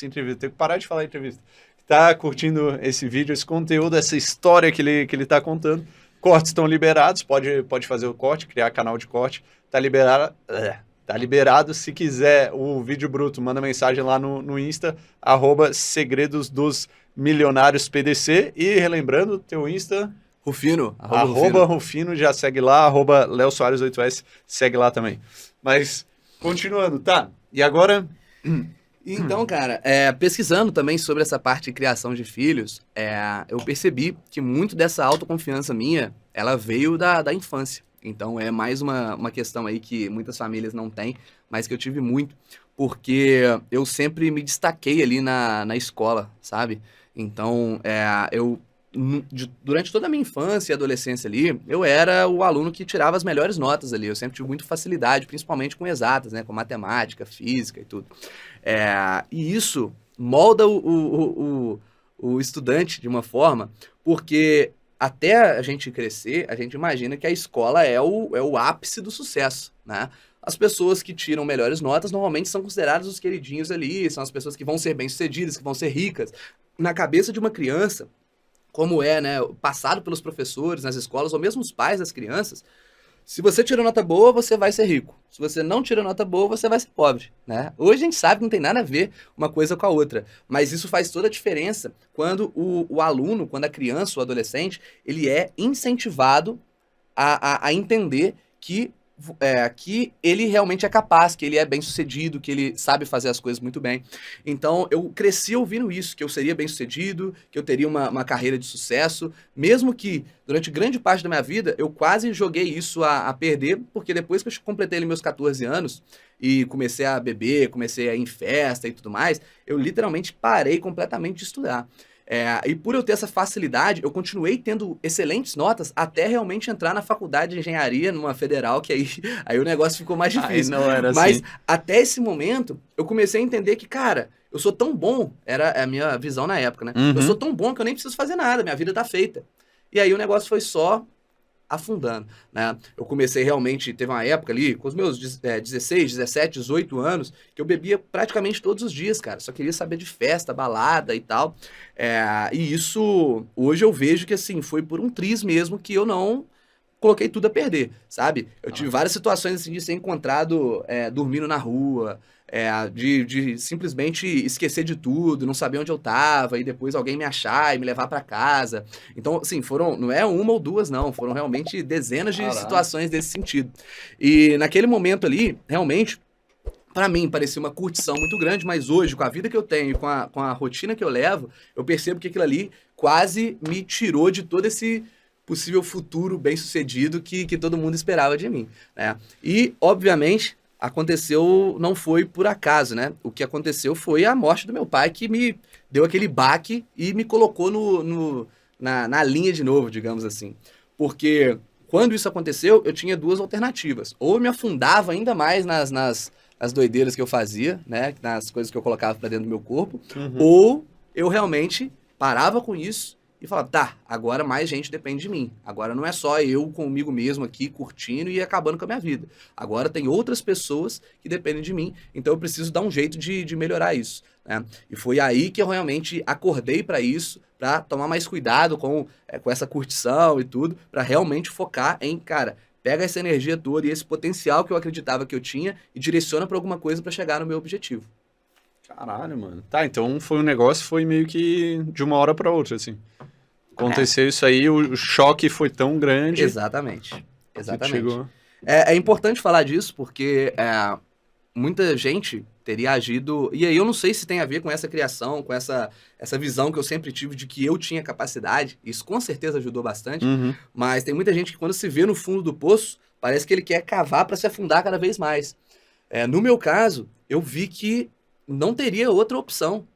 entrevista, tenho que parar de falar entrevista. Tá curtindo esse vídeo, esse conteúdo, essa história que ele tá contando. Cortes estão liberados, pode fazer o corte, criar canal de corte. Tá liberado. Se quiser o vídeo bruto, manda mensagem lá no Insta, @Segredos dos Milionários PDC. E relembrando, teu Insta... Rufino. Rufino, já segue lá, @Leo Soares 8S, segue lá também. Mas, continuando, tá? E agora... Então, cara, pesquisando também sobre essa parte de criação de filhos, eu percebi que muito dessa autoconfiança minha, ela veio da infância. Então, é mais uma questão aí que muitas famílias não têm, mas que eu tive muito, porque eu sempre me destaquei ali na escola, sabe? Então, durante toda a minha infância e adolescência ali, eu era o aluno que tirava as melhores notas ali. Eu sempre tive muita facilidade, principalmente com exatas, né? Com matemática, física e tudo. E isso molda o estudante de uma forma, porque até a gente crescer, a gente imagina que a escola é o ápice do sucesso, né? as pessoas que tiram melhores notas normalmente são consideradas os queridinhos ali, são as pessoas que vão ser bem-sucedidas, que vão ser ricas. Na cabeça de uma criança, como é, né, passado pelos professores nas escolas, ou mesmo os pais das crianças, se você tira nota boa, você vai ser rico. Se você não tira nota boa, você vai ser pobre, né? Hoje a gente sabe que não tem nada a ver uma coisa com a outra, mas isso faz toda a diferença quando o aluno, quando a criança, o adolescente, ele é incentivado a entender que ele realmente é capaz, que ele é bem-sucedido, que ele sabe fazer as coisas muito bem. Então, eu cresci ouvindo isso, que eu seria bem-sucedido, que eu teria uma carreira de sucesso, mesmo que, durante grande parte da minha vida, eu quase joguei isso a perder, porque depois que eu completei ali meus 14 anos e comecei a beber, comecei a ir em festa e tudo mais, eu literalmente parei completamente de estudar. E por eu ter essa facilidade, eu continuei tendo excelentes notas até realmente entrar na faculdade de engenharia, numa federal, que aí o negócio ficou mais difícil. Não era Mas assim. até esse momento, eu comecei a entender que, cara, eu sou tão bom, era a minha visão na época, né? Uhum. Eu sou tão bom que eu nem preciso fazer nada, minha vida tá feita. E aí o negócio foi só afundando, né? Eu comecei realmente, teve uma época ali, com os meus 16, 17, 18 anos, que eu bebia praticamente todos os dias, cara. Só queria saber de festa, balada e tal. E isso, hoje eu vejo que, assim, foi por um triz mesmo que eu não coloquei tudo a perder, sabe? Eu tive várias situações, assim, de ser encontrado dormindo na rua, de simplesmente esquecer de tudo, não saber onde eu tava, e depois alguém me achar e me levar pra casa. Então, assim, não é uma ou duas, não, foram realmente dezenas de situações desse sentido. E naquele momento ali, realmente, pra mim, parecia uma curtição muito grande, mas hoje, com a vida que eu tenho, com a rotina que eu levo, eu percebo que aquilo ali quase me tirou de todo esse possível futuro bem-sucedido que todo mundo esperava de mim, né? E, obviamente, aconteceu, não foi por acaso, né? O que aconteceu foi a morte do meu pai, que me deu aquele baque e me colocou na linha de novo, digamos assim. Porque quando isso aconteceu, eu tinha duas alternativas. Ou eu me afundava ainda mais nas doideiras que eu fazia, né? Nas coisas que eu colocava pra dentro do meu corpo. Uhum. Ou eu realmente parava com isso e falava, tá, agora mais gente depende de mim. Agora não é só eu comigo mesmo aqui, curtindo e acabando com a minha vida. Agora tem outras pessoas que dependem de mim, então eu preciso dar um jeito de melhorar isso, né? E foi aí que eu realmente acordei para isso, para tomar mais cuidado com essa curtição e tudo, para realmente focar em, cara, pega essa energia toda e esse potencial que eu acreditava que eu tinha e direciona para alguma coisa para chegar no meu objetivo. Caralho, mano. Tá, então foi um negócio, foi meio que de uma hora pra outra, assim. Aconteceu isso aí, o choque foi tão grande. Exatamente. que Exatamente. chegou. É importante falar disso porque muita gente teria agido. E aí eu não sei se tem a ver com essa criação, com essa visão que eu sempre tive de que eu tinha capacidade. Isso com certeza ajudou bastante. Uhum. Mas tem muita gente que quando se vê no fundo do poço, parece que ele quer cavar para se afundar cada vez mais. No meu caso, eu vi que não teria outra opção.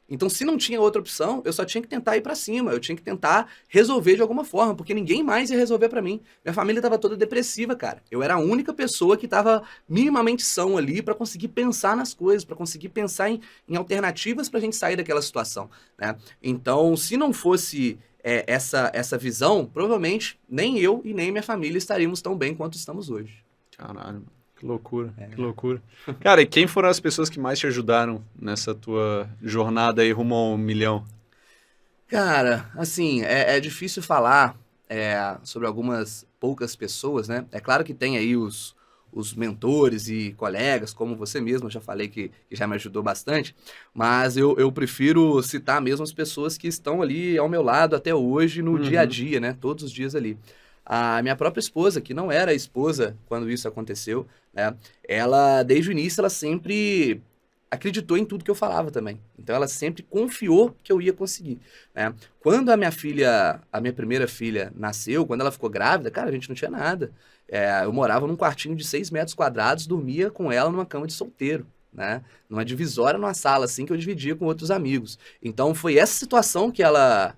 Então, se não tinha outra opção, eu só tinha que tentar ir pra cima, eu tinha que tentar resolver de alguma forma, porque ninguém mais ia resolver pra mim. Minha família tava toda depressiva, cara. Eu era a única pessoa que tava minimamente são ali pra conseguir pensar nas coisas, pra conseguir pensar em alternativas pra gente sair daquela situação, né? Então, se não fosse essa visão, provavelmente nem eu e nem minha família estaríamos tão bem quanto estamos hoje. Caralho, que loucura, que loucura. Cara, e quem foram as pessoas que mais te ajudaram nessa tua jornada aí rumo ao 1 milhão? Cara, assim, é difícil falar sobre algumas poucas pessoas, né? É claro que tem aí os mentores e colegas, como você mesmo, eu já falei que já me ajudou bastante, mas eu prefiro citar mesmo as pessoas que estão ali ao meu lado até hoje, no dia a dia, né? Todos os dias ali. A minha própria esposa, que não era esposa quando isso aconteceu, né? Ela, desde o início, ela sempre acreditou em tudo que eu falava também. Então, ela sempre confiou que eu ia conseguir, né? Quando a minha primeira filha nasceu, quando ela ficou grávida, cara, a gente não tinha nada. Eu morava num quartinho de 6 metros quadrados, dormia com ela numa cama de solteiro, né? Numa divisória, numa sala, assim, que eu dividia com outros amigos. Então, foi essa situação que ela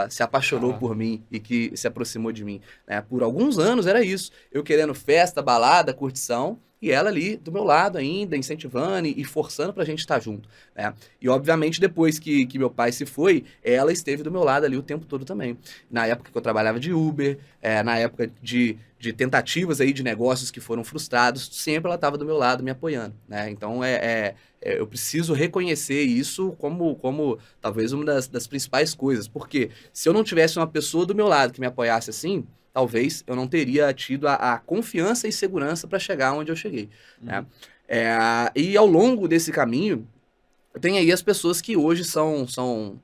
se apaixonou por mim e que se aproximou de mim, né? Por alguns anos era isso. Eu querendo festa, balada, curtição, e ela ali do meu lado ainda, incentivando e forçando pra gente estar junto, né? E obviamente depois que meu pai se foi, ela esteve do meu lado ali o tempo todo também. Na época que eu trabalhava de Uber, na época de tentativas aí de negócios que foram frustrados, sempre ela estava do meu lado me apoiando, né? Então eu preciso reconhecer isso como talvez uma das principais coisas, porque se eu não tivesse uma pessoa do meu lado que me apoiasse assim, talvez eu não teria tido a confiança e segurança para chegar onde eu cheguei, né? E ao longo desse caminho, tem aí as pessoas que hoje são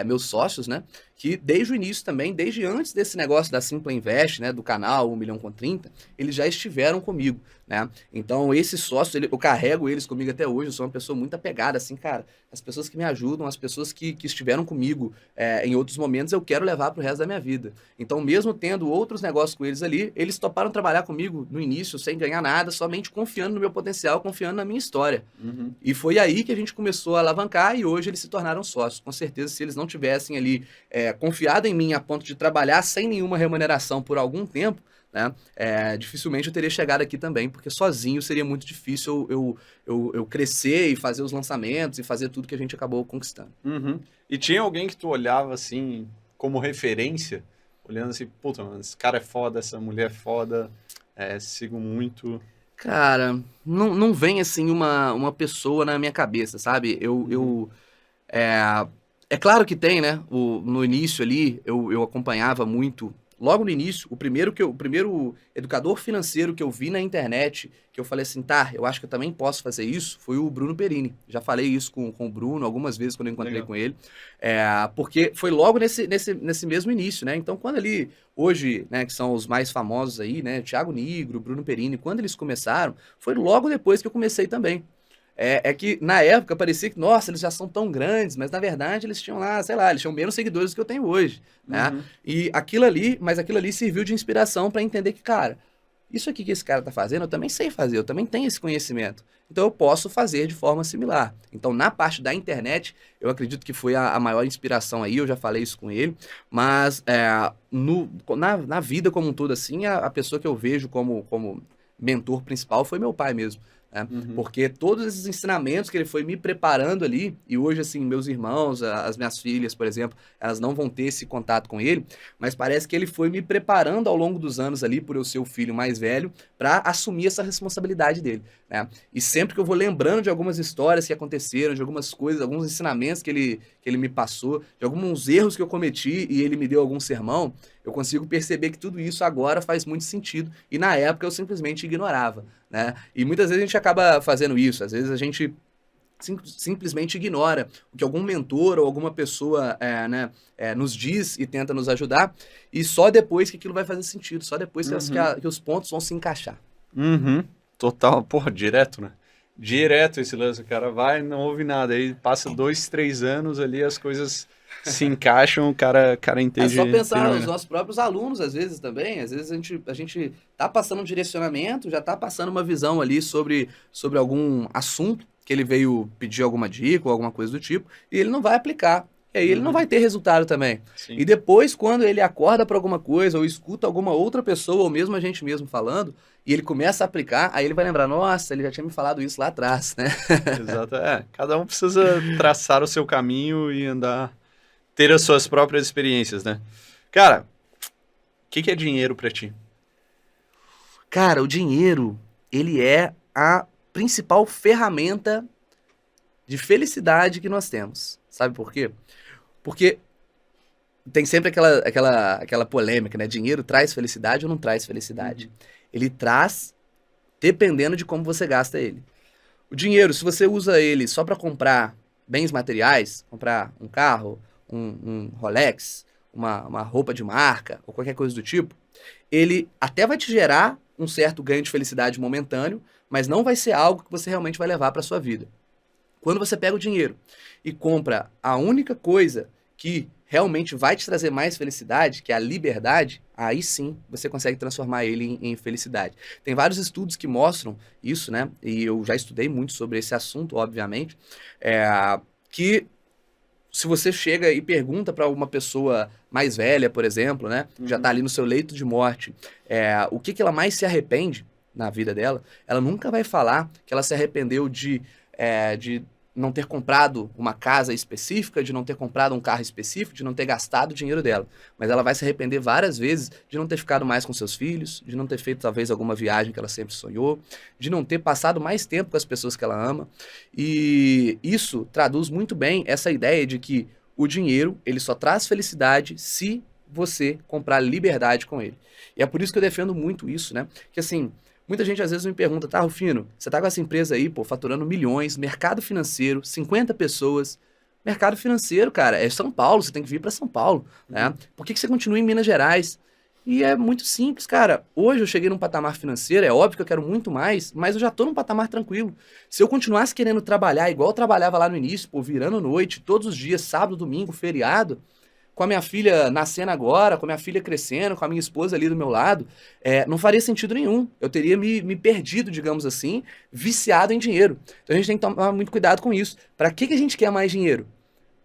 meus sócios, né? Que desde o início também, desde antes desse negócio da Simpla Invest, né? Do canal 1 milhão com 30, eles já estiveram comigo, né? Então, esses sócios, eu carrego eles comigo até hoje, eu sou uma pessoa muito apegada, assim, cara. As pessoas que me ajudam, as pessoas que estiveram comigo em outros momentos, eu quero levar pro resto da minha vida. Então, mesmo tendo outros negócios com eles ali, eles toparam trabalhar comigo no início, sem ganhar nada, somente confiando no meu potencial, confiando na minha história. E foi aí que a gente começou a alavancar e hoje eles se tornaram sócios. Com certeza, se eles não tivessem ali confiado em mim a ponto de trabalhar sem nenhuma remuneração por algum tempo, né, dificilmente eu teria chegado aqui também, porque sozinho seria muito difícil eu crescer e fazer os lançamentos e fazer tudo que a gente acabou conquistando. E tinha alguém que tu olhava assim como referência, olhando assim, puta, mano, esse cara é foda, essa mulher é foda, sigo muito. Cara, não vem assim uma pessoa na minha cabeça, sabe? É claro que tem, né? No início ali, eu acompanhava muito. Logo no início, o primeiro educador financeiro que eu vi na internet, que eu falei assim, tá, eu acho que eu também posso fazer isso, foi o Bruno Perini. Já falei isso com o Bruno algumas vezes quando eu encontrei Legal. com ele. Porque foi logo nesse mesmo início, né? Então, quando ali, hoje, né, que são os mais famosos aí, né? Thiago Nigro, Bruno Perini, quando eles começaram, foi logo depois que eu comecei também. Que na época parecia que, nossa, eles já são tão grandes, mas na verdade eles tinham lá, sei lá, eles tinham menos seguidores do que eu tenho hoje, né? E aquilo ali serviu de inspiração para entender que, cara, isso aqui que esse cara tá fazendo, eu também sei fazer, eu também tenho esse conhecimento. Então eu posso fazer de forma similar. Então, na parte da internet, eu acredito que foi a maior inspiração aí, eu já falei isso com ele, mas na vida como um todo, assim, a pessoa que eu vejo como mentor principal foi meu pai mesmo. Porque todos esses ensinamentos que ele foi me preparando ali, e hoje, assim, meus irmãos, as minhas filhas, por exemplo, elas não vão ter esse contato com ele, mas parece que ele foi me preparando ao longo dos anos ali, por eu ser o filho mais velho, para assumir essa responsabilidade dele, né? E sempre que eu vou lembrando de algumas histórias que aconteceram, de algumas coisas, alguns ensinamentos que ele me passou, de alguns erros que eu cometi e ele me deu algum sermão, eu consigo perceber que tudo isso agora faz muito sentido, e na época eu simplesmente ignorava, né? E muitas vezes a gente acaba fazendo isso, às vezes a gente simplesmente ignora o que algum mentor ou alguma pessoa nos diz e tenta nos ajudar, e só depois que aquilo vai fazer sentido, só depois que os pontos vão se encaixar. Total, porra, direto, né? Direto esse lance, o cara vai, não ouve nada, aí passa 2, 3 anos ali, as coisas se encaixam, o cara entende. É só pensar nos nossos próprios alunos, às vezes também. Às vezes a gente tá passando um direcionamento, já tá passando uma visão ali sobre algum assunto que ele veio pedir alguma dica ou alguma coisa do tipo, e ele não vai aplicar. E aí ele não vai ter resultado também. Sim. E depois, quando ele acorda para alguma coisa, ou escuta alguma outra pessoa, ou mesmo a gente mesmo falando, e ele começa a aplicar, aí ele vai lembrar, nossa, ele já tinha me falado isso lá atrás, né? Exato, cada um precisa traçar o seu caminho e andar, ter as suas próprias experiências, né? Cara, o que é dinheiro pra ti? Cara, o dinheiro, ele é a principal ferramenta de felicidade que nós temos. Sabe por quê? Porque tem sempre aquela polêmica, né? Dinheiro traz felicidade ou não traz felicidade? Ele traz dependendo de como você gasta ele. O dinheiro, se você usa ele só para comprar bens materiais, comprar um carro, um Rolex, uma roupa de marca ou qualquer coisa do tipo, ele até vai te gerar um certo ganho de felicidade momentâneo, mas não vai ser algo que você realmente vai levar para sua vida. Quando você pega o dinheiro e compra a única coisa que realmente vai te trazer mais felicidade, que é a liberdade, aí sim você consegue transformar ele em felicidade. Tem vários estudos que mostram isso, né? E eu já estudei muito sobre esse assunto, obviamente, que se você chega e pergunta para uma pessoa mais velha, por exemplo, né? Já está ali no seu leito de morte, o que ela mais se arrepende, na vida dela, ela nunca vai falar que ela se arrependeu de não ter comprado uma casa específica, de não ter comprado um carro específico, de não ter gastado o dinheiro dela. Mas ela vai se arrepender várias vezes de não ter ficado mais com seus filhos, de não ter feito talvez alguma viagem que ela sempre sonhou, de não ter passado mais tempo com as pessoas que ela ama. E isso traduz muito bem essa ideia de que o dinheiro, ele só traz felicidade se você comprar liberdade com ele. E é por isso que eu defendo muito isso, né? Que assim, muita gente às vezes me pergunta, tá, Rufino, você tá com essa empresa aí, pô, faturando milhões, mercado financeiro, 50 pessoas. Mercado financeiro, cara, é São Paulo, você tem que vir para São Paulo, né? Por que você continua em Minas Gerais? E é muito simples, cara. Hoje eu cheguei num patamar financeiro, é óbvio que eu quero muito mais, mas eu já tô num patamar tranquilo. Se eu continuasse querendo trabalhar igual eu trabalhava lá no início, pô, virando noite, todos os dias, sábado, domingo, feriado, com a minha filha nascendo agora, com a minha filha crescendo, com a minha esposa ali do meu lado, não faria sentido nenhum. Eu teria me perdido, digamos assim, viciado em dinheiro. Então a gente tem que tomar muito cuidado com isso. Para que a gente quer mais dinheiro?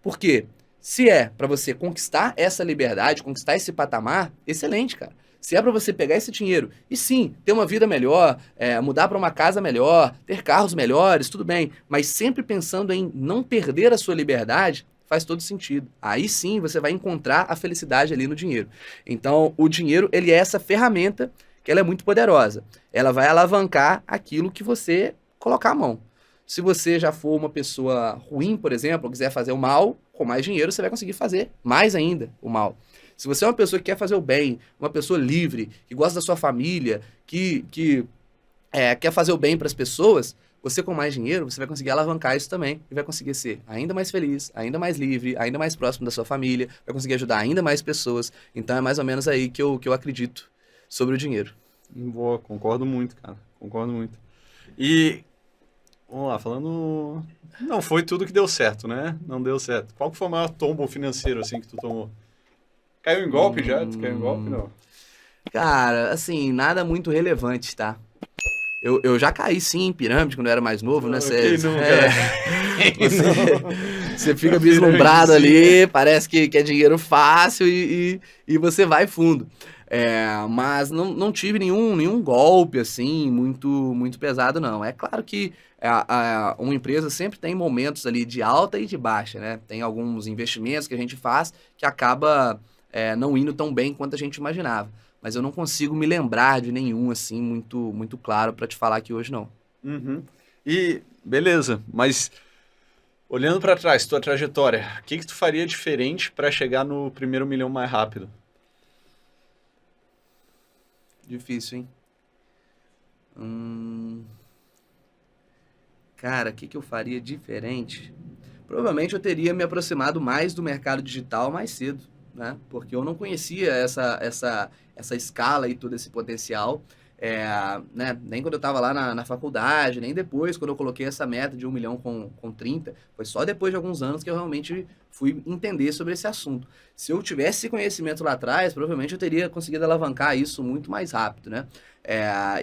Por quê? Se é para você conquistar essa liberdade, conquistar esse patamar, excelente, cara. Se é para você pegar esse dinheiro e sim, ter uma vida melhor, mudar para uma casa melhor, ter carros melhores, tudo bem, mas sempre pensando em não perder a sua liberdade, faz todo sentido. Aí sim você vai encontrar a felicidade ali no dinheiro. Então, o dinheiro, ele é essa ferramenta que ela é muito poderosa. Ela vai alavancar aquilo que você colocar a mão. Se você já for uma pessoa ruim, por exemplo, ou quiser fazer o mal, com mais dinheiro você vai conseguir fazer mais ainda o mal. Se você é uma pessoa que quer fazer o bem, uma pessoa livre, que gosta da sua família, que quer fazer o bem para as pessoas, você com mais dinheiro, você vai conseguir alavancar isso também e vai conseguir ser ainda mais feliz, ainda mais livre, ainda mais próximo da sua família, vai conseguir ajudar ainda mais pessoas. Então é mais ou menos aí que eu acredito sobre o dinheiro. Boa, concordo muito, cara. Concordo muito. E, vamos lá, falando... Não foi tudo que deu certo, né? Não deu certo. Qual que foi o maior tombo financeiro, assim, que tu tomou? Caiu em golpe já? Tu caiu em golpe, não? Cara, assim, nada muito relevante, tá? Eu já caí sim em pirâmide quando eu era mais novo, né? Você fica vislumbrado ali, parece que é dinheiro fácil e você vai fundo. Mas não tive nenhum golpe assim muito pesado, não. É claro que uma empresa sempre tem momentos ali de alta e de baixa, né? Tem alguns investimentos que a gente faz que acaba não indo tão bem quanto a gente imaginava. Mas eu não consigo me lembrar de nenhum, assim, muito claro para te falar aqui hoje, não. Uhum. E, beleza, mas olhando para trás, tua trajetória, o que tu faria diferente para chegar no primeiro milhão mais rápido? Difícil, hein? Cara, o que eu faria diferente? Provavelmente eu teria me aproximado mais do mercado digital mais cedo, né? Porque eu não conhecia essa escala e todo esse potencial, né? Nem quando eu estava lá na faculdade, nem depois, quando eu coloquei essa meta de 1 milhão com 30, foi só depois de alguns anos que eu realmente fui entender sobre esse assunto. Se eu tivesse esse conhecimento lá atrás, provavelmente eu teria conseguido alavancar isso muito mais rápido, né?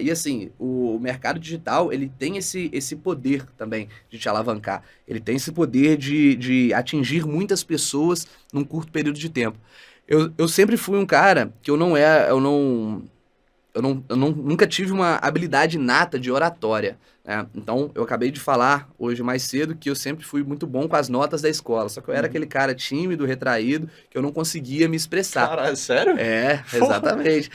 E assim, o mercado digital, ele tem esse poder também de te alavancar. Ele tem esse poder de atingir muitas pessoas num curto período de tempo. Eu sempre fui um cara que nunca tive uma habilidade inata de oratória, né? Então, eu acabei de falar hoje mais cedo que eu sempre fui muito bom com as notas da escola. Só que eu era aquele cara tímido, retraído, que eu não conseguia me expressar. Caralho, sério? Exatamente.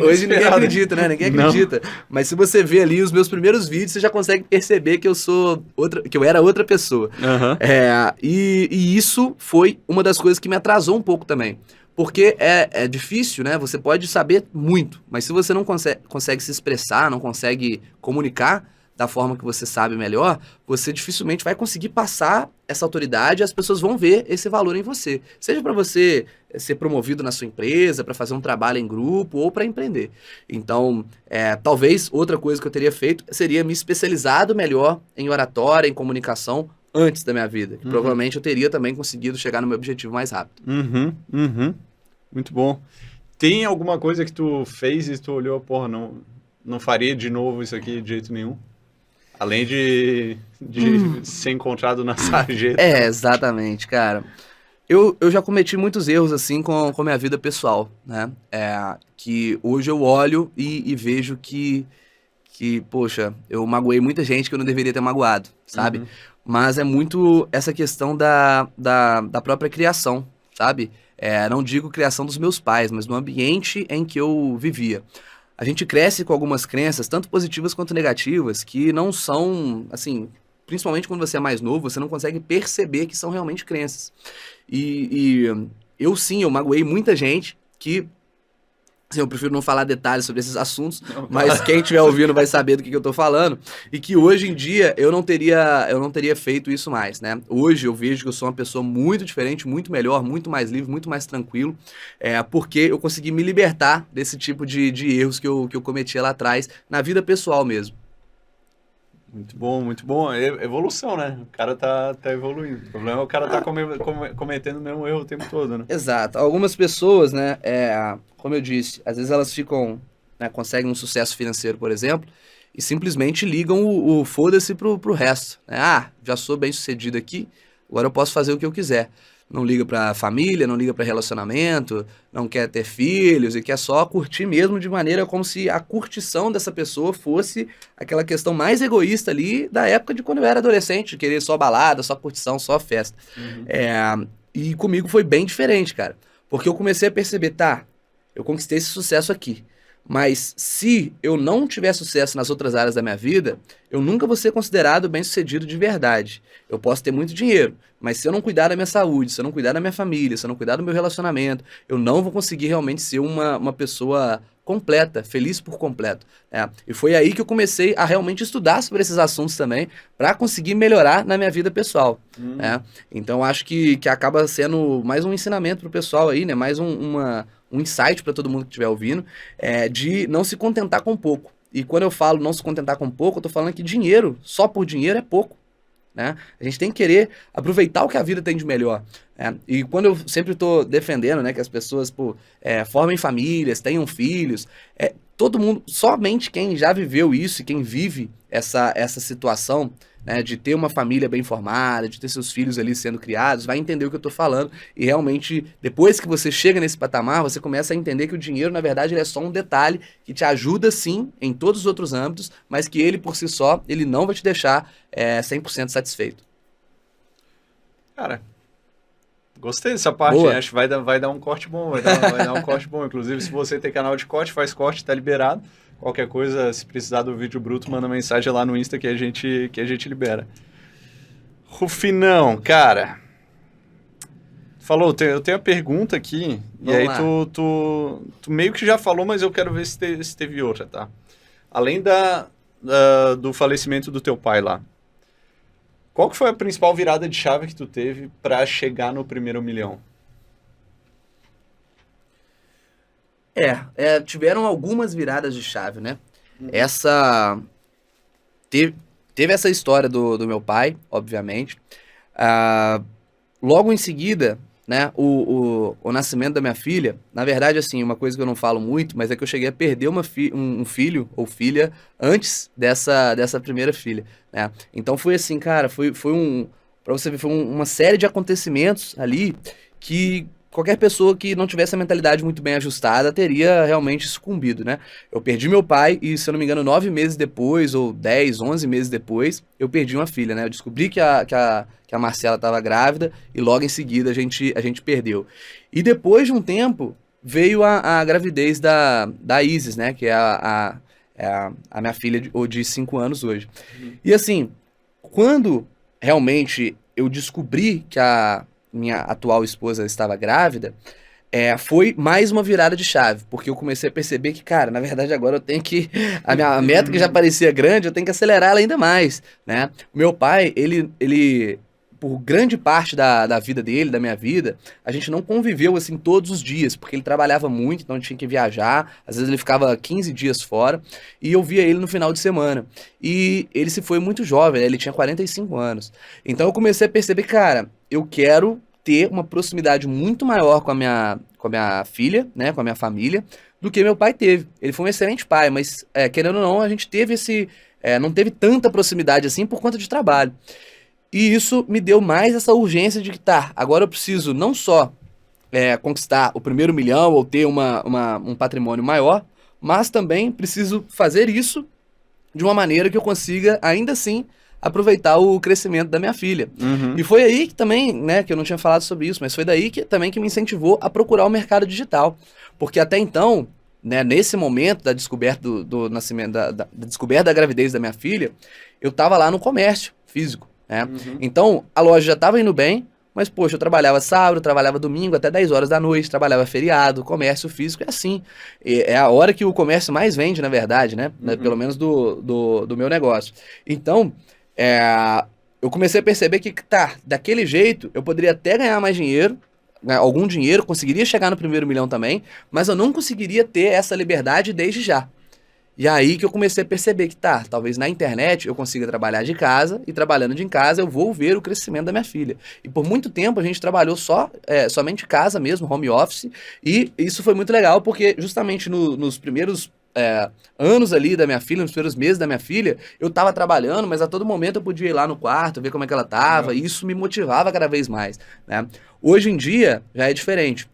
Hoje Hoje ninguém acredita, né? Ninguém acredita. Não. Mas se você vê ali os meus primeiros vídeos, você já consegue perceber que eu era outra pessoa. Uhum. E isso foi uma das coisas que me atrasou um pouco também. Porque é difícil, né? Você pode saber muito, mas se você não consegue se expressar, não consegue comunicar da forma que você sabe melhor, você dificilmente vai conseguir passar essa autoridade e as pessoas vão ver esse valor em você. Seja para você ser promovido na sua empresa, para fazer um trabalho em grupo ou para empreender. Então, talvez outra coisa que eu teria feito seria me especializado melhor em oratória, em comunicação, antes da minha vida. Que provavelmente eu teria também conseguido chegar no meu objetivo mais rápido. Muito bom. Tem alguma coisa que tu fez e tu olhou, porra, não faria de novo isso aqui de jeito nenhum? Além de ser encontrado na sarjeta. Exatamente, cara. Eu já cometi muitos erros, assim, com a minha vida pessoal, né? Que hoje eu olho e vejo que que, poxa, eu magoei muita gente que eu não deveria ter magoado, sabe? Mas é muito essa questão da própria criação, sabe? Não digo criação dos meus pais, mas no ambiente em que eu vivia. A gente cresce com algumas crenças, tanto positivas quanto negativas, que não são, assim, principalmente quando você é mais novo, você não consegue perceber que são realmente crenças. E eu sim, eu magoei muita gente que, assim, eu prefiro não falar detalhes sobre esses assuntos, mas quem estiver ouvindo vai saber do que eu tô falando, e que hoje em dia eu não teria feito isso mais, né? Hoje eu vejo que eu sou uma pessoa muito diferente, muito melhor, muito mais livre, muito mais tranquilo, porque eu consegui me libertar desse tipo de erros que eu cometia lá atrás, na vida pessoal mesmo. Muito bom, muito bom. Evolução, né? O cara tá evoluindo. O problema é o cara tá cometendo o mesmo erro o tempo todo, né? Exato. Algumas pessoas, né, como eu disse, às vezes elas ficam, né, conseguem um sucesso financeiro, por exemplo, e simplesmente ligam o foda-se pro resto, né? Ah, já sou bem sucedido aqui, agora eu posso fazer o que eu quiser. Não liga pra família, não liga pra relacionamento, não quer ter filhos e quer só curtir mesmo de maneira como se a curtição dessa pessoa fosse aquela questão mais egoísta ali da época de quando eu era adolescente, de querer só balada, só curtição, só festa. E comigo foi bem diferente, cara. Porque eu comecei a perceber, tá, eu conquistei esse sucesso aqui. Mas se eu não tiver sucesso nas outras áreas da minha vida, eu nunca vou ser considerado bem-sucedido de verdade. Eu posso ter muito dinheiro, mas se eu não cuidar da minha saúde, se eu não cuidar da minha família, se eu não cuidar do meu relacionamento, eu não vou conseguir realmente ser uma pessoa completa, feliz por completo. E foi aí que eu comecei a realmente estudar sobre esses assuntos também, para conseguir melhorar na minha vida pessoal. Então acho que acaba sendo mais um ensinamento pro pessoal aí, né? Mais um insight para todo mundo que estiver ouvindo, de não se contentar com pouco. E quando eu falo não se contentar com pouco, eu tô falando que dinheiro, só por dinheiro é pouco, né? A gente tem que querer aproveitar o que a vida tem de melhor. E quando eu sempre tô defendendo, né, que as pessoas formem famílias, tenham filhos, todo mundo, somente quem já viveu isso e quem vive essa situação, né, de ter uma família bem formada, de ter seus filhos ali sendo criados, vai entender o que eu tô falando. E realmente, depois que você chega nesse patamar, você começa a entender que o dinheiro, na verdade, ele é só um detalhe que te ajuda, sim, em todos os outros âmbitos, mas que ele, por si só, ele não vai te deixar 100% satisfeito. Cara, gostei dessa parte. Boa. Acho que vai dar um corte bom, vai dar um corte bom. Inclusive, se você tem canal de corte, faz corte, tá liberado. Qualquer coisa, se precisar do vídeo bruto, manda mensagem lá no Insta que a gente libera. Rufinão, cara. Falou, eu tenho a pergunta aqui. Vamos e aí lá. tu meio que já falou, mas eu quero ver se teve outra, tá? Além do falecimento do teu pai lá. Qual que foi a principal virada de chave que tu teve pra chegar no primeiro milhão? Tiveram algumas viradas de chave, né? Teve essa história do meu pai, obviamente. Logo em seguida, né, o nascimento da minha filha, na verdade, assim, uma coisa que eu não falo muito, mas é que eu cheguei a perder um filho ou filha antes dessa primeira filha, né? Então foi assim, cara, pra você ver, foi uma série de acontecimentos ali que qualquer pessoa que não tivesse a mentalidade muito bem ajustada teria realmente sucumbido, né? Eu perdi meu pai e, se eu não me engano, 9 meses depois, ou 10, 11 meses depois, eu perdi uma filha, né? Eu descobri que a Marcela estava grávida e logo em seguida a gente perdeu. E depois de um tempo, veio a gravidez da Isis, né? Que é a minha filha de 5 anos hoje. E assim, quando realmente eu descobri que a minha atual esposa estava grávida, foi mais uma virada de chave, porque eu comecei a perceber que, cara, na verdade agora eu tenho que, a minha meta que já parecia grande, eu tenho que acelerar ela ainda mais, né? O meu pai, ele por grande parte da vida dele, da minha vida, a gente não conviveu assim todos os dias, porque ele trabalhava muito, então tinha que viajar, às vezes ele ficava 15 dias fora, e eu via ele no final de semana. E ele se foi muito jovem, né? Ele tinha 45 anos. Então eu comecei a perceber, cara, eu quero ter uma proximidade muito maior com a minha filha, né, com a minha família, do que meu pai teve. Ele foi um excelente pai, mas querendo ou não, a gente teve não teve tanta proximidade assim por conta de trabalho. E isso me deu mais essa urgência de que, tá, agora eu preciso não só conquistar o primeiro milhão ou ter um patrimônio maior, mas também preciso fazer isso de uma maneira que eu consiga, ainda assim, aproveitar o crescimento da minha filha. Uhum. E foi aí que também, né, que eu não tinha falado sobre isso, mas foi daí que também que me incentivou a procurar o mercado digital. Porque até então, né, nesse momento da descoberta do nascimento, da descoberta da gravidez da minha filha, eu estava lá no comércio físico, né? Uhum. Então, a loja já estava indo bem, mas, poxa, eu trabalhava sábado, trabalhava domingo até 10 horas da noite, trabalhava feriado, comércio físico, é assim. É a hora que o comércio mais vende, na verdade, né? Pelo menos do meu negócio. Então, eu comecei a perceber que, tá, daquele jeito, eu poderia até ganhar mais dinheiro, né, algum dinheiro, conseguiria chegar no primeiro milhão também, mas eu não conseguiria ter essa liberdade desde já. E aí que eu comecei a perceber que, tá, talvez na internet eu consiga trabalhar de casa, e trabalhando de casa eu vou ver o crescimento da minha filha. E por muito tempo a gente trabalhou somente de casa mesmo, home office, e isso foi muito legal, porque justamente nos primeiros anos ali da minha filha, nos primeiros meses da minha filha, eu tava trabalhando, mas a todo momento eu podia ir lá no quarto, ver como é que ela tava, e isso me motivava cada vez mais, né? Hoje em dia já é diferente.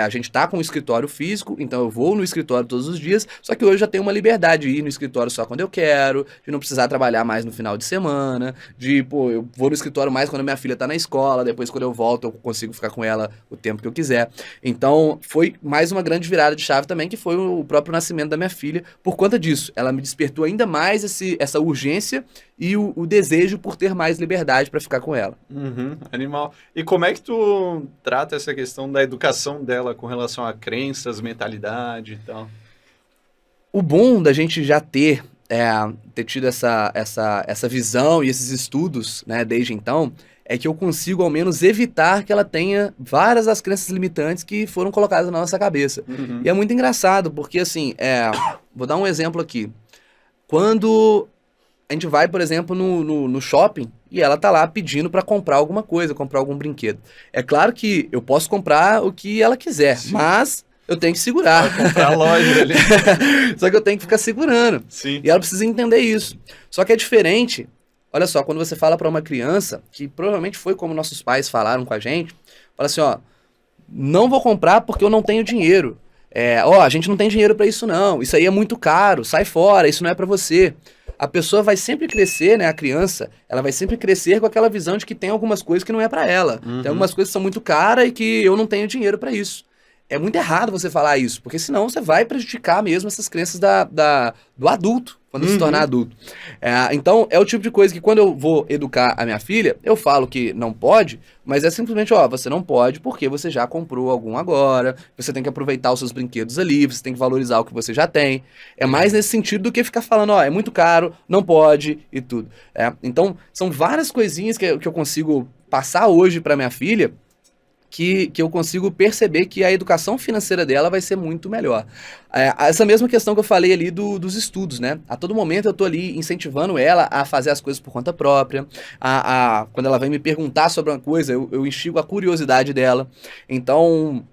A gente tá com um escritório físico, então eu vou no escritório todos os dias, só que hoje eu já tenho uma liberdade de ir no escritório só quando eu quero, de não precisar trabalhar mais no final de semana, eu vou no escritório mais quando minha filha tá na escola, depois quando eu volto eu consigo ficar com ela o tempo que eu quiser. Então foi mais uma grande virada de chave também, que foi o próprio nascimento da minha filha. Por conta disso, ela me despertou ainda mais essa urgência e o desejo por ter mais liberdade para ficar com ela. Uhum, animal. E como é que tu trata essa questão da educação dela com relação a crenças, mentalidade e tal? O bom da gente já ter tido essa visão e esses estudos, né, desde então, é que eu consigo ao menos evitar que ela tenha várias das crenças limitantes que foram colocadas na nossa cabeça. Uhum. E é muito engraçado, porque assim, vou dar um exemplo aqui. Quando a gente vai, por exemplo, no shopping e ela tá lá pedindo para comprar alguma coisa, comprar algum brinquedo. É claro que eu posso comprar o que ela quiser, Sim. mas eu tenho que segurar. Vai comprar a loja ali. Só que eu tenho que ficar segurando. Sim. E ela precisa entender isso. Só que é diferente. Olha só, quando você fala para uma criança, que provavelmente foi como nossos pais falaram com a gente, fala assim, ó, não vou comprar porque eu não tenho dinheiro. A gente não tem dinheiro para isso não. Isso aí é muito caro, sai fora, isso não é para você. A pessoa vai sempre crescer, né, a criança, ela vai sempre crescer com aquela visão de que tem algumas coisas que não é para ela. Uhum. Tem algumas coisas que são muito caras e que eu não tenho dinheiro para isso. É muito errado você falar isso, porque senão você vai prejudicar mesmo essas crenças do adulto, quando se tornar adulto. Então, é o tipo de coisa que quando eu vou educar a minha filha, eu falo que não pode, mas é simplesmente, você não pode porque você já comprou algum agora, você tem que aproveitar os seus brinquedos ali, você tem que valorizar o que você já tem. É mais nesse sentido do que ficar falando, é muito caro, não pode e tudo. Então, são várias coisinhas que eu consigo passar hoje para minha filha, que eu consigo perceber que a educação financeira dela vai ser muito melhor. Essa mesma questão que eu falei ali dos estudos, né? A todo momento eu tô ali incentivando ela a fazer as coisas por conta própria, quando ela vem me perguntar sobre uma coisa, eu instigo a curiosidade dela. Então,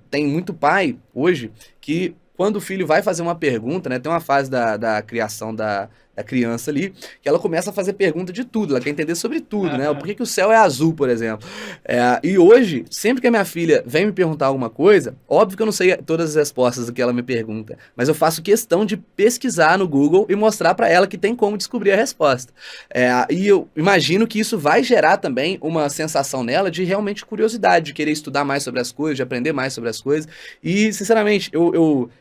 tem muito pai hoje que quando o filho vai fazer uma pergunta, né? Tem uma fase da criação da criança ali, que ela começa a fazer pergunta de tudo, ela quer entender sobre tudo, né? Por que o céu é azul, por exemplo? E hoje, sempre que a minha filha vem me perguntar alguma coisa, óbvio que eu não sei todas as respostas do que ela me pergunta, mas eu faço questão de pesquisar no Google e mostrar para ela que tem como descobrir a resposta. E eu imagino que isso vai gerar também uma sensação nela de realmente curiosidade, de querer estudar mais sobre as coisas, de aprender mais sobre as coisas. E, sinceramente,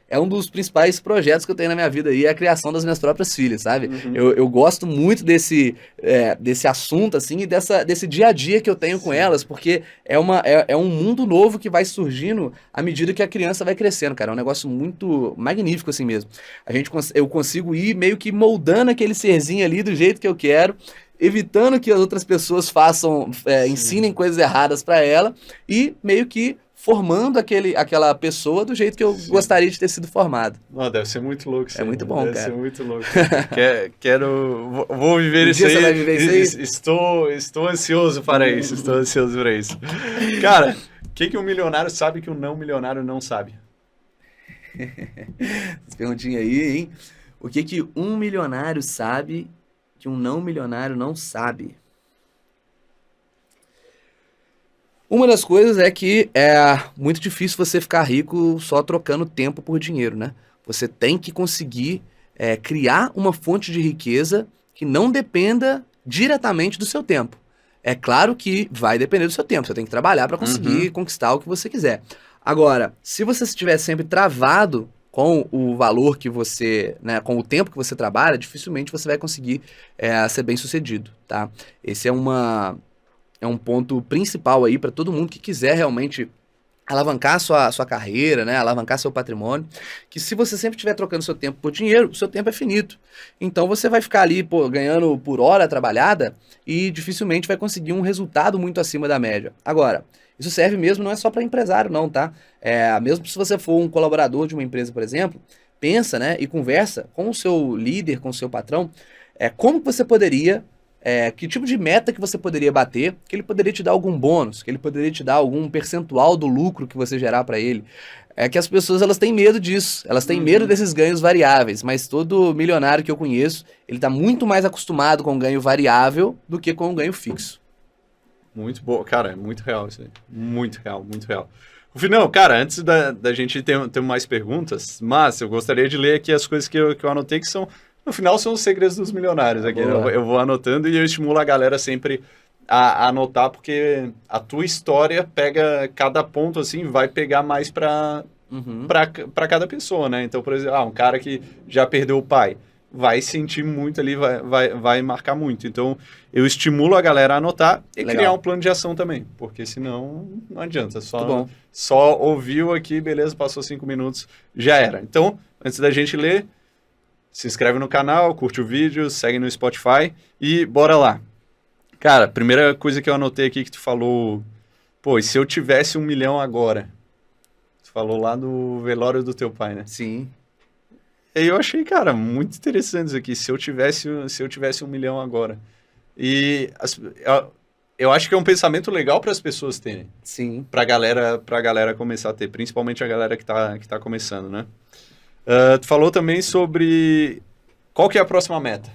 é um dos principais projetos que eu tenho na minha vida aí, é a criação das minhas próprias filhas, sabe? Uhum. Eu gosto muito desse assunto, assim, e desse dia a dia que eu tenho com elas, porque é um mundo novo que vai surgindo à medida que a criança vai crescendo, cara. É um negócio muito magnífico, assim mesmo. Eu consigo ir meio que moldando aquele serzinho ali do jeito que eu quero, evitando que as outras pessoas ensinem coisas erradas para ela e meio que formando aquela pessoa do jeito que eu gostaria de ter sido formado. Deve ser muito louco isso. É muito bom, deve cara. Deve ser muito louco. Vou viver isso aí. Você vai viver isso aí? Estou ansioso para isso. Estou ansioso para isso. Cara, o que um milionário sabe que um não milionário não sabe? Essa perguntinha aí, hein? O que um milionário sabe que um não milionário não sabe? Uma das coisas é que é muito difícil você ficar rico só trocando tempo por dinheiro, né? Você tem que conseguir criar uma fonte de riqueza que não dependa diretamente do seu tempo. É claro que vai depender do seu tempo, você tem que trabalhar para conseguir conquistar o que você quiser. Agora, se você estiver sempre travado com o valor que você, né, com o tempo que você trabalha, dificilmente você vai conseguir ser bem sucedido, tá? Esse é um ponto principal aí para todo mundo que quiser realmente alavancar sua carreira, né, alavancar seu patrimônio, que se você sempre estiver trocando seu tempo por dinheiro, o seu tempo é finito. Então você vai ficar ali, ganhando por hora trabalhada e dificilmente vai conseguir um resultado muito acima da média. Agora, isso serve mesmo, não é só para empresário não, tá? Mesmo se você for um colaborador de uma empresa, por exemplo, pensa, né, e conversa com o seu líder, com o seu patrão, como que você poderia que tipo de meta que você poderia bater, que ele poderia te dar algum bônus, que ele poderia te dar algum percentual do lucro que você gerar para ele. É que as pessoas elas têm medo disso, elas têm medo desses ganhos variáveis, mas todo milionário que eu conheço, ele está muito mais acostumado com ganho variável do que com ganho fixo. Muito bom, cara, é muito real isso aí. Muito real, muito real. Não, cara, antes da gente ter mais perguntas, mas eu gostaria de ler aqui as coisas que eu anotei que são... No final, são os segredos dos milionários aqui. Né? Eu vou anotando e eu estimulo a galera sempre a anotar, porque a tua história pega cada ponto, assim, vai pegar mais para cada pessoa, né? Então, por exemplo, um cara que já perdeu o pai, vai sentir muito ali, vai marcar muito. Então, eu estimulo a galera a anotar e criar um plano de ação também, porque senão não adianta. Só ouviu aqui, beleza, passou 5 minutos, já era. Então, antes da gente ler... Se inscreve no canal, curte o vídeo, segue no Spotify e bora lá. Cara, primeira coisa que eu anotei aqui que tu falou... Pô, e se eu tivesse 1 milhão agora? Tu falou lá no velório do teu pai, né? Sim. E eu achei, cara, muito interessante isso aqui. Se eu tivesse 1 milhão agora. E eu acho que é um pensamento legal para as pessoas terem. Sim. Pra galera começar a ter. Principalmente a galera que tá começando, né? Tu falou também sobre qual que é a próxima meta.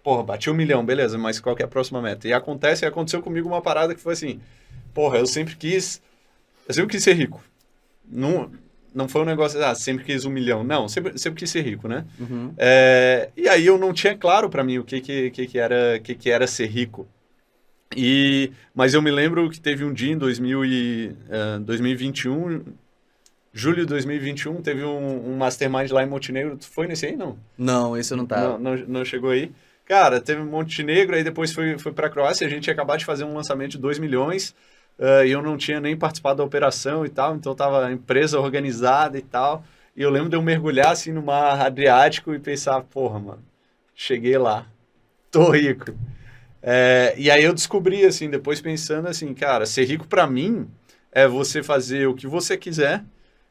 Porra, bati 1 milhão, beleza, mas qual que é a próxima meta? E aconteceu comigo uma parada que foi assim, porra, eu sempre quis ser rico. Não foi um negócio, sempre quis 1 milhão. Não, sempre quis ser rico, né? E aí eu não tinha claro pra mim o que era ser rico. Mas eu me lembro que teve um dia em 2021... Julho de 2021, teve um mastermind lá em Montenegro. Tu foi nesse aí, não? Não, esse eu não tava. Não chegou aí. Cara, teve Montenegro, aí depois foi pra Croácia. A gente ia acabar de fazer um lançamento de 2 milhões. E eu não tinha nem participado da operação e tal. Então tava a empresa organizada e tal. E eu lembro de eu mergulhar assim no mar Adriático e pensar, porra, mano, cheguei lá. Tô rico. E aí eu descobri, assim, depois pensando assim, cara, ser rico pra mim é você fazer o que você quiser,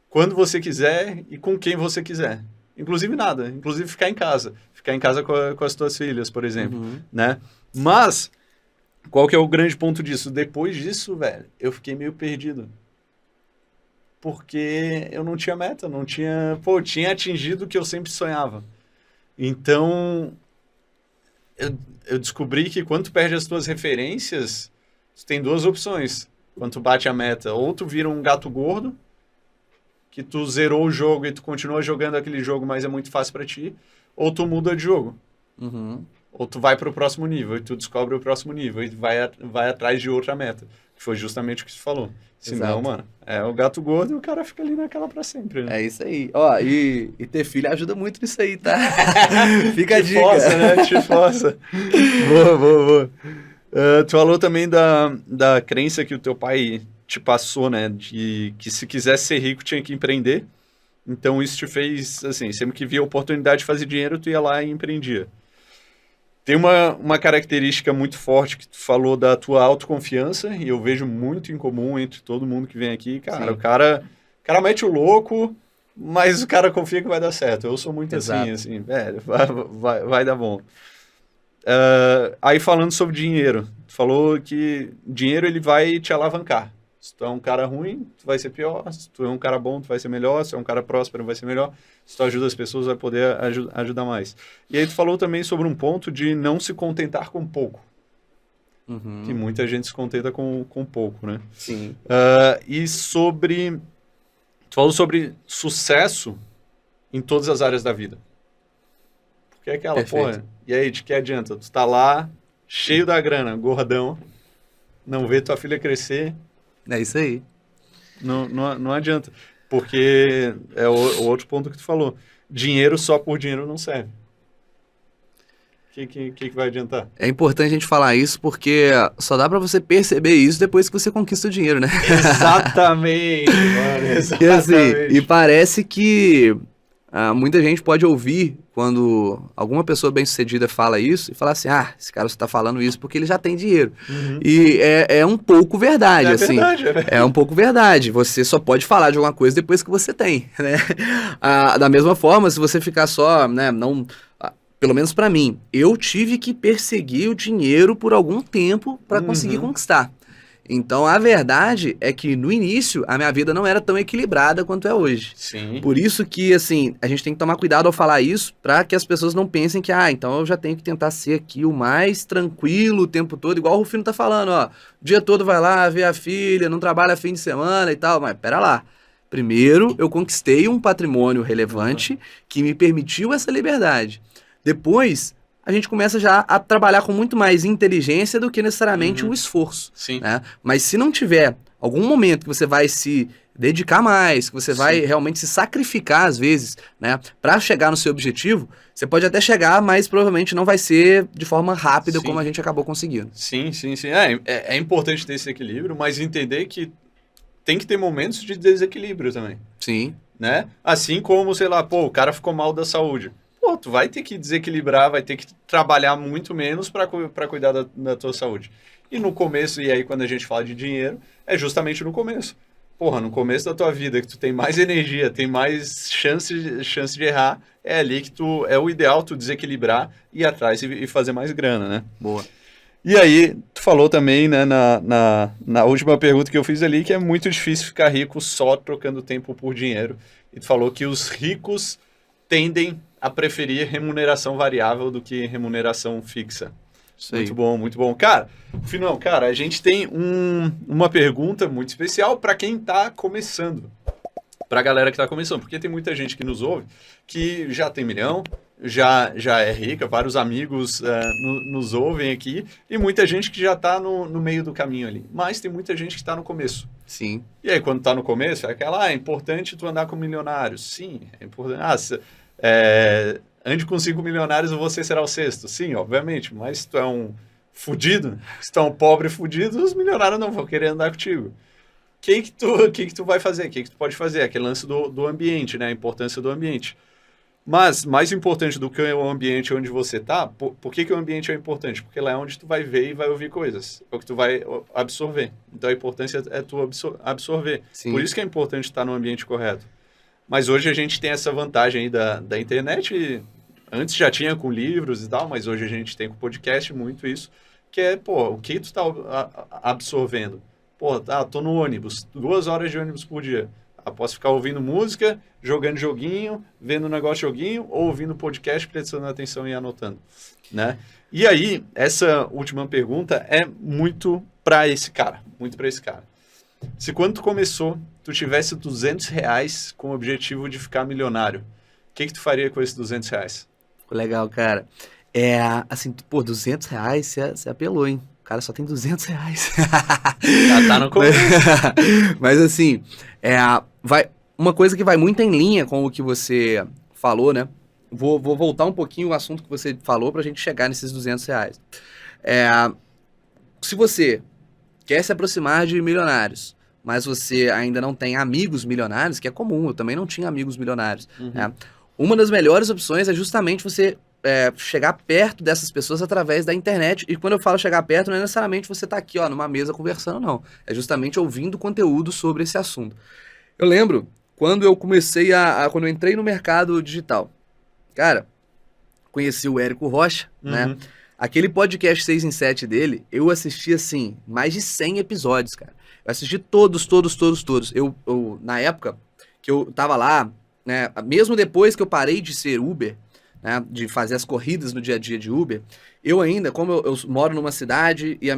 quando você quiser e com quem você quiser. Inclusive nada. Inclusive ficar em casa. Ficar em casa com as tuas filhas, por exemplo. Né? Mas, qual que é o grande ponto disso? Depois disso, velho, eu fiquei meio perdido. Porque eu não tinha meta, tinha atingido o que eu sempre sonhava. Então, eu descobri que quando tu perde as tuas referências, tu tem 2 opções. Quando tu bate a meta, ou tu vira um gato gordo, que tu zerou o jogo e tu continua jogando aquele jogo, mas é muito fácil pra ti, ou tu muda de jogo. Ou tu vai pro próximo nível e tu descobre o próximo nível e vai atrás de outra meta. Que foi justamente o que tu falou. Senão, mano, é o gato gordo e o cara fica ali naquela pra sempre, né? É isso aí. Ó, e ter filho ajuda muito nisso aí, tá? Fica a dica. Força, né? Te força. Boa. Tu falou também da crença que o teu pai te passou, né? De que se quisesse ser rico tinha que empreender. Então isso te fez, assim, sempre que via a oportunidade de fazer dinheiro, tu ia lá e empreendia. Tem uma característica muito forte que tu falou da tua autoconfiança, e eu vejo muito em comum entre todo mundo que vem aqui. Cara, sim, o cara mete o louco, mas o cara confia que vai dar certo. Eu sou muito assim, velho, vai dar bom. Aí falando sobre dinheiro, tu falou que dinheiro ele vai te alavancar. Se tu é um cara ruim, tu vai ser pior. Se tu é um cara bom, tu vai ser melhor. Se tu é um cara próspero, vai ser melhor. Se tu ajuda as pessoas, vai poder ajudar mais. E aí tu falou também sobre um ponto de não se contentar com pouco. Que muita gente se contenta com pouco, né? Sim. E sobre... Tu falou sobre sucesso em todas as áreas da vida. Porque é aquela, Perfeito. porra, e aí, de que adianta? Tu tá lá, cheio da grana, gordão, não vê tua filha crescer, É isso aí. não adianta. Porque é o outro ponto que tu falou. Dinheiro só por dinheiro não serve. O que vai adiantar? É importante a gente falar isso porque só dá pra você perceber isso depois que você conquista o dinheiro, né? Exatamente, mano, E assim, exatamente. e parece que muita gente pode ouvir quando alguma pessoa bem-sucedida fala isso e falar assim, esse cara só tá falando isso porque ele já tem dinheiro. Uhum. E é um pouco verdade, É assim. verdade, é verdade. É um pouco verdade. Você só pode falar de alguma coisa depois que você tem, né? Da mesma forma, se você ficar só, né, não... Pelo menos pra mim, eu tive que perseguir o dinheiro por algum tempo pra conseguir conquistar. Então, a verdade é que no início a minha vida não era tão equilibrada quanto é hoje. Sim. Por isso que, assim, a gente tem que tomar cuidado ao falar isso pra que as pessoas não pensem que, então eu já tenho que tentar ser aqui o mais tranquilo o tempo todo, igual o Rufino tá falando, ó. O dia todo vai lá ver a filha, não trabalha fim de semana e tal, mas pera lá. Primeiro, eu conquistei um patrimônio relevante que me permitiu essa liberdade. Depois, a gente começa já a trabalhar com muito mais inteligência do que necessariamente um esforço. Sim. Né? Mas se não tiver algum momento que você vai se dedicar mais, que você vai realmente se sacrificar às vezes, né, para chegar no seu objetivo, você pode até chegar, mas provavelmente não vai ser de forma rápida como a gente acabou conseguindo. Sim. É importante ter esse equilíbrio, mas entender que tem que ter momentos de desequilíbrio também. Sim. Né? Assim como, sei lá, o cara ficou mal da saúde. Tu vai ter que desequilibrar, vai ter que trabalhar muito menos para cuidar da tua saúde. E no começo, e aí quando a gente fala de dinheiro, é justamente no começo. No começo da tua vida, que tu tem mais energia, tem mais chance de errar, é ali que é o ideal tu desequilibrar, ir atrás e fazer mais grana, né? Boa. E aí, tu falou também, né, na última pergunta que eu fiz ali, que é muito difícil ficar rico só trocando tempo por dinheiro. E tu falou que os ricos tendem a preferir remuneração variável do que remuneração fixa. Isso aí. Muito bom, muito bom. Cara, Finão, a gente tem uma pergunta muito especial para quem está começando. Para a galera que está começando, porque tem muita gente que nos ouve que já tem milhão, já é rica, vários amigos nos ouvem aqui, e muita gente que já está no meio do caminho ali. Mas tem muita gente que está no começo. Sim. E aí, quando está no começo, é aquela, é importante tu andar com milionários. Sim, é importante. Ande com 5 milionários e você será o sexto. Sim, obviamente, mas se tu é um fudido, se tu é um pobre fudido, os milionários não vão querer andar contigo. O que tu vai fazer? O que tu pode fazer? Aquele lance do ambiente, né? A importância do ambiente. Mas, mais importante do que o ambiente onde você tá, por que o ambiente é importante? Porque lá é onde tu vai ver e vai ouvir coisas. É o que tu vai absorver. Então, a importância é tu absorver. Sim. Por isso que é importante estar no ambiente correto. Mas hoje a gente tem essa vantagem aí da internet. Antes já tinha com livros e tal, mas hoje a gente tem com podcast muito isso. Que é, o que tu tá absorvendo? Tô no ônibus, 2 horas de ônibus por dia. Posso ficar ouvindo música, jogando joguinho, vendo joguinho, ou ouvindo podcast, prestando atenção e anotando, né? E aí, essa última pergunta é muito para esse cara, Se quando tu começou, tu tivesse R$200 com o objetivo de ficar milionário, o que tu faria com esses R$200? Legal, cara. Assim, R$200, você apelou, hein? O cara só tem R$200. Já tá no começo. Mas assim, uma coisa que vai muito em linha com o que você falou, né? Vou voltar um pouquinho o assunto que você falou pra gente chegar nesses R$200. Se você quer se aproximar de milionários, mas você ainda não tem amigos milionários, que é comum, eu também não tinha amigos milionários, né? Uma das melhores opções é justamente você chegar perto dessas pessoas através da internet. E quando eu falo chegar perto, não é necessariamente você estar aqui, numa mesa conversando, não. É justamente ouvindo conteúdo sobre esse assunto. Eu lembro quando eu comecei quando eu entrei no mercado digital. Cara, conheci o Érico Rocha, né? Aquele podcast 6 em 7 dele, eu assisti, assim, mais de 100 episódios, cara. Eu assisti todos. Eu na época que eu tava lá, né, mesmo depois que eu parei de ser Uber, né, de fazer as corridas no dia a dia de Uber, eu ainda, como eu moro numa cidade, e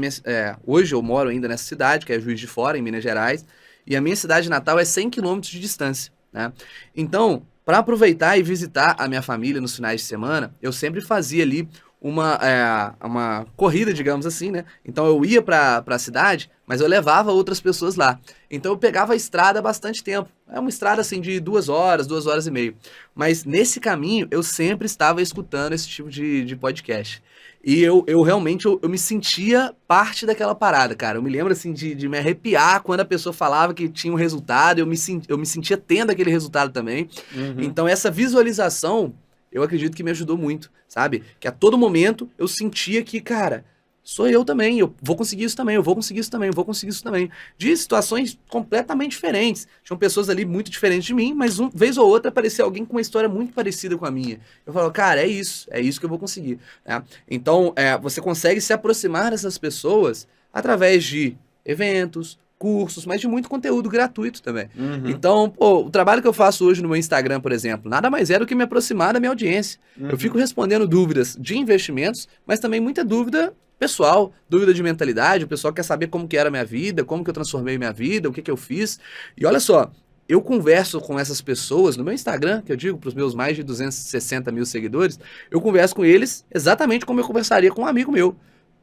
hoje eu moro ainda nessa cidade, que é Juiz de Fora, em Minas Gerais, e a minha cidade natal é 100 km de distância, né? Então, para aproveitar e visitar a minha família nos finais de semana, eu sempre fazia ali uma corrida, digamos assim, né? Então eu ia para a cidade, mas eu levava outras pessoas lá. Então eu pegava a estrada há bastante tempo. É uma estrada assim de 2 horas e meia. Mas nesse caminho eu sempre estava escutando esse tipo de podcast. E eu realmente eu me sentia parte daquela parada, cara. Eu me lembro assim de me arrepiar quando a pessoa falava que tinha um resultado, eu me sentia tendo aquele resultado também. Uhum. Então essa visualização, eu acredito que me ajudou muito, sabe? Que a todo momento eu sentia que, cara, sou eu também, eu vou conseguir isso também, eu vou conseguir isso também, eu vou conseguir isso também. De situações completamente diferentes. Tinham pessoas ali muito diferentes de mim, mas uma vez ou outra aparecia alguém com uma história muito parecida com a minha. Eu falava, cara, é isso que eu vou conseguir, né? Então, você consegue se aproximar dessas pessoas através de eventos, cursos, mas de muito conteúdo gratuito também. Uhum. Então, pô, o trabalho que eu faço hoje no meu Instagram, por exemplo, nada mais é do que me aproximar da minha audiência. Uhum. Eu fico respondendo dúvidas de investimentos, mas também muita dúvida pessoal, dúvida de mentalidade. O pessoal quer saber como que era a minha vida, como que eu transformei minha vida, o que que eu fiz. E olha só, eu converso com essas pessoas no meu Instagram, que eu digo para os meus mais de 260 mil seguidores, eu converso com eles exatamente como eu conversaria com um amigo meu.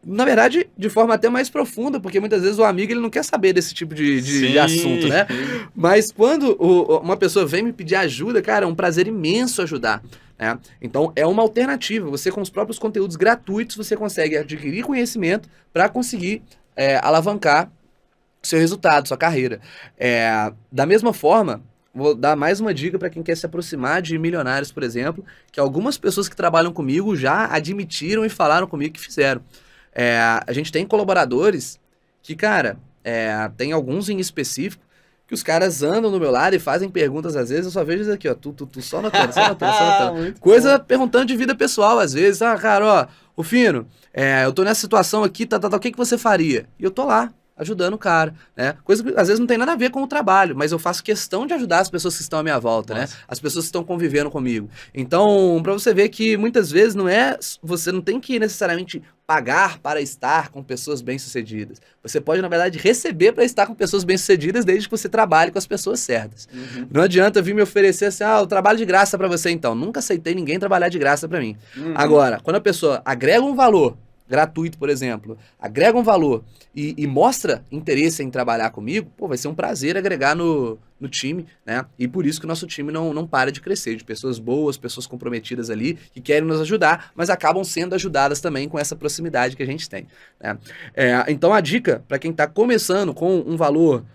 Na verdade, de forma até mais profunda, porque muitas vezes o amigo ele não quer saber desse tipo de assunto, né? Mas quando uma pessoa vem me pedir ajuda, cara, é um prazer imenso ajudar, né? Então, é uma alternativa. Você, com os próprios conteúdos gratuitos, você consegue adquirir conhecimento para conseguir alavancar seu resultado, sua carreira. Da mesma forma, vou dar mais uma dica para quem quer se aproximar de milionários, por exemplo, que algumas pessoas que trabalham comigo já admitiram e falaram comigo que fizeram. A gente tem colaboradores que, cara, tem alguns em específico que os caras andam do meu lado e fazem perguntas às vezes, eu só vejo isso aqui, ó, tu só anotando, só anotando, só anotando. Coisa perguntando de vida pessoal às vezes, cara, ó, Rufino, eu tô nessa situação aqui, o que que você faria? E eu tô lá, ajudando o cara, né? Coisa que às vezes não tem nada a ver com o trabalho, mas eu faço questão de ajudar as pessoas que estão à minha volta, né? As pessoas que estão convivendo comigo. Então, pra você ver que muitas vezes você não tem que necessariamente pagar para estar com pessoas bem-sucedidas. Você pode, na verdade, receber para estar com pessoas bem-sucedidas desde que você trabalhe com as pessoas certas. Uhum. Não adianta vir me oferecer assim, eu trabalho de graça para você então. Nunca aceitei ninguém trabalhar de graça para mim. Uhum. Agora, quando a pessoa agrega um valor gratuito, por exemplo, agrega um valor e mostra interesse em trabalhar comigo, pô, vai ser um prazer agregar no time, né? E por isso que o nosso time não para de crescer, de pessoas boas, pessoas comprometidas ali, que querem nos ajudar, mas acabam sendo ajudadas também com essa proximidade que a gente tem, né? Então a dica, para quem está começando com um valor,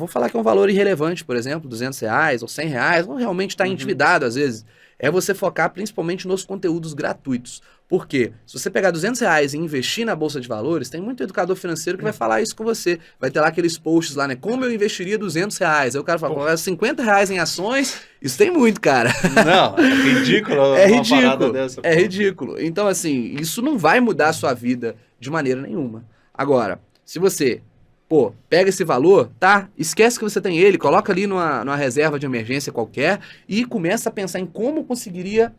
vou falar que é um valor irrelevante, por exemplo, R$200 ou R$100, ou realmente está endividado às vezes, é você focar principalmente nos conteúdos gratuitos. Por quê? Se você pegar R$200 e investir na Bolsa de Valores, tem muito educador financeiro que vai falar isso com você. Vai ter lá aqueles posts lá, né? Como eu investiria R$200? Aí o cara fala, colocar R$50 em ações, isso tem muito, cara. Não, é ridículo. É ridículo, dessa, é ridículo. Então, assim, isso não vai mudar a sua vida de maneira nenhuma. Agora, se você... pega esse valor, tá? Esquece que você tem ele, coloca ali numa reserva de emergência qualquer e começa a pensar em como conseguiria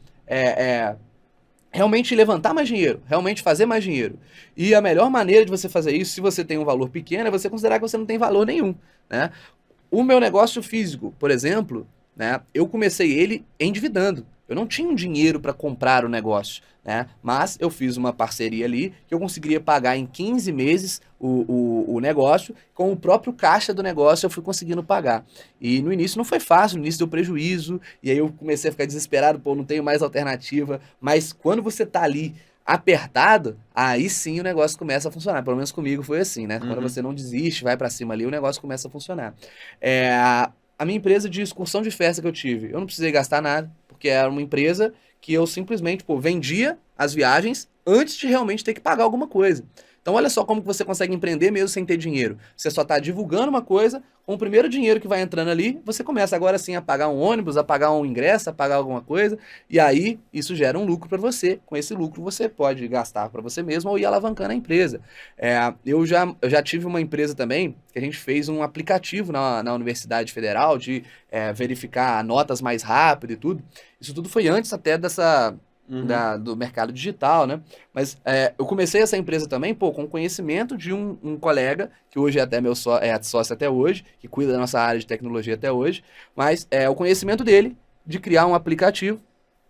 realmente levantar mais dinheiro, realmente fazer mais dinheiro. E a melhor maneira de você fazer isso, se você tem um valor pequeno, é você considerar que você não tem valor nenhum, né? O meu negócio físico, por exemplo, né? Eu comecei ele endividando. Eu não tinha um dinheiro para comprar o negócio, né? Mas eu fiz uma parceria ali que eu conseguiria pagar em 15 meses o negócio. Com o próprio caixa do negócio eu fui conseguindo pagar. E no início não foi fácil, no início deu prejuízo. E aí eu comecei a ficar desesperado, não tenho mais alternativa. Mas quando você tá ali apertado, aí sim o negócio começa a funcionar. Pelo menos comigo foi assim, né? Quando você não desiste, vai para cima ali, o negócio começa a funcionar. A minha empresa de excursão de festa que eu tive, eu não precisei gastar nada, porque era uma empresa que eu simplesmente vendia as viagens antes de realmente ter que pagar alguma coisa. Então olha só como que você consegue empreender mesmo sem ter dinheiro. Você só está divulgando uma coisa, com o primeiro dinheiro que vai entrando ali, você começa agora sim a pagar um ônibus, a pagar um ingresso, a pagar alguma coisa, e aí isso gera um lucro para você. Com esse lucro você pode gastar para você mesmo ou ir alavancando a empresa. Eu já tive uma empresa também, que a gente fez um aplicativo na Universidade Federal de verificar notas mais rápido e tudo. Isso tudo foi antes até do mercado digital, né? Mas eu comecei essa empresa também, com conhecimento de um colega, que hoje é até sócio até hoje, que cuida da nossa área de tecnologia até hoje, mas o conhecimento dele de criar um aplicativo,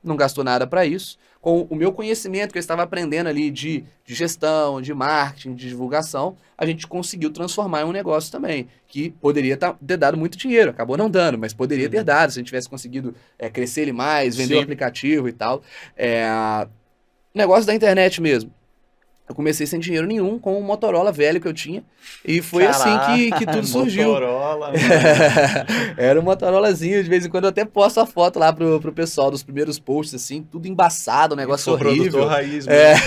não gastou nada para isso. Com o meu conhecimento que eu estava aprendendo ali de gestão, de marketing, de divulgação, a gente conseguiu transformar em um negócio também, que poderia ter dado muito dinheiro, acabou não dando, mas poderia ter dado, se a gente tivesse conseguido crescer ele mais, vender o aplicativo e tal. Negócio da internet mesmo. Eu comecei sem dinheiro nenhum, com um Motorola velho que eu tinha, e foi assim que tudo surgiu. Motorola, era um Motorolazinho, de vez em quando eu até posto a foto lá pro pessoal dos primeiros posts, assim, tudo embaçado, um negócio horrível. Produtor raiz mesmo.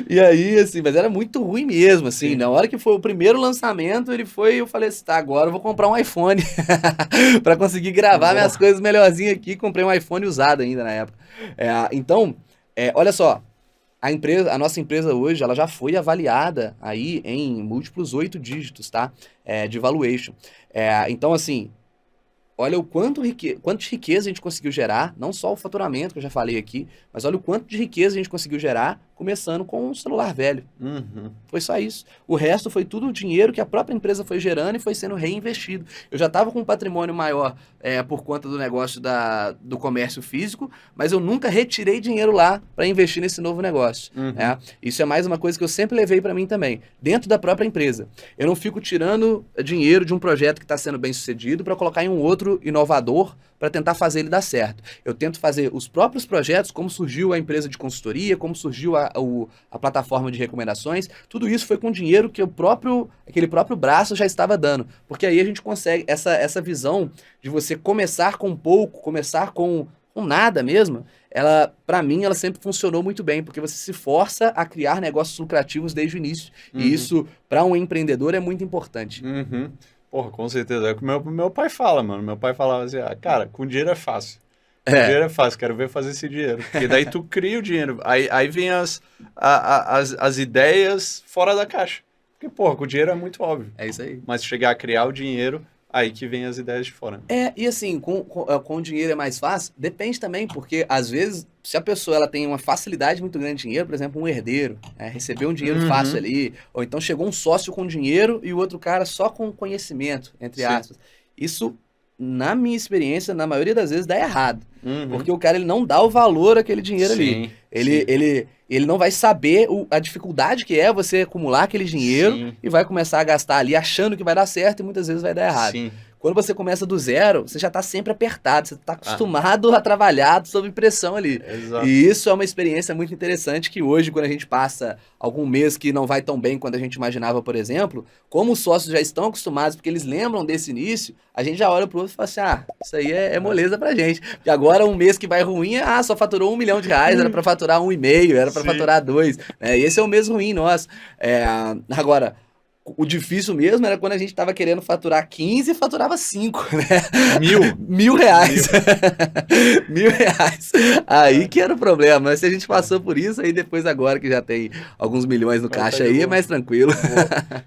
E aí, assim, mas era muito ruim mesmo, assim, na hora que foi o primeiro lançamento, eu falei assim, tá, agora eu vou comprar um iPhone pra conseguir gravar minhas coisas melhorzinhas aqui, comprei um iPhone usado ainda na época. Então, olha só, a nossa empresa hoje, ela já foi avaliada aí em múltiplos 8 dígitos, tá? De valuation. Então, assim, olha o quanto de riqueza a gente conseguiu gerar, não só o faturamento que eu já falei aqui, mas olha o quanto de riqueza a gente conseguiu gerar começando com um celular velho. Foi só isso. O resto foi tudo o dinheiro que a própria empresa foi gerando e foi sendo reinvestido. Eu já estava com um patrimônio maior por conta do negócio do comércio físico, mas eu nunca retirei dinheiro lá para investir nesse novo negócio. Isso é mais uma coisa que eu sempre levei para mim também, dentro da própria empresa. Eu não fico tirando dinheiro de um projeto que está sendo bem sucedido para colocar em um outro inovador para tentar fazer ele dar certo. Eu tento fazer os próprios projetos, como surgiu a empresa de consultoria, como surgiu a plataforma de recomendações, tudo isso foi com dinheiro que aquele próprio braço já estava dando. Porque aí a gente consegue, essa visão de você começar com pouco, começar com nada mesmo, para mim, ela sempre funcionou muito bem, porque você se força a criar negócios lucrativos desde o início. E isso, para um empreendedor, é muito importante. Porra, com certeza. É o que meu pai fala, mano. Meu pai falava assim, cara, com dinheiro é fácil. Com dinheiro é fácil, quero ver fazer esse dinheiro. Porque daí tu cria o dinheiro. Aí vem as ideias fora da caixa. Porque, porra, com dinheiro é muito óbvio. É isso aí. Mas chegar a criar o dinheiro, aí que vem as ideias de fora. E assim, com dinheiro é mais fácil? Depende também, porque às vezes, se a pessoa ela tem uma facilidade muito grande de dinheiro, por exemplo, um herdeiro, recebeu um dinheiro fácil ali, ou então chegou um sócio com dinheiro e o outro cara só com conhecimento, entre aspas. Isso, na minha experiência, na maioria das vezes dá errado. Porque o cara ele não dá o valor àquele dinheiro ali. Ele não vai saber a dificuldade que é você acumular aquele dinheiro e vai começar a gastar ali achando que vai dar certo e muitas vezes vai dar errado. Quando você começa do zero, você já está sempre apertado, você está acostumado a trabalhar sob pressão ali. Exato. E isso é uma experiência muito interessante que hoje, quando a gente passa algum mês que não vai tão bem quanto a gente imaginava, por exemplo, como os sócios já estão acostumados, porque eles lembram desse início, a gente já olha pro outro e fala assim, isso aí é moleza pra gente. E agora um mês que vai ruim, só faturou R$1 milhão, era para faturar 1,5, era para faturar 2. Esse é o mês ruim nosso. Agora, o difícil mesmo era quando a gente tava querendo faturar 15 e faturava 5, né? R$1.000. R$1.000. Aí que era o problema. Mas se a gente passou por isso, aí depois agora que já tem alguns milhões no caixa aí, é mais tranquilo.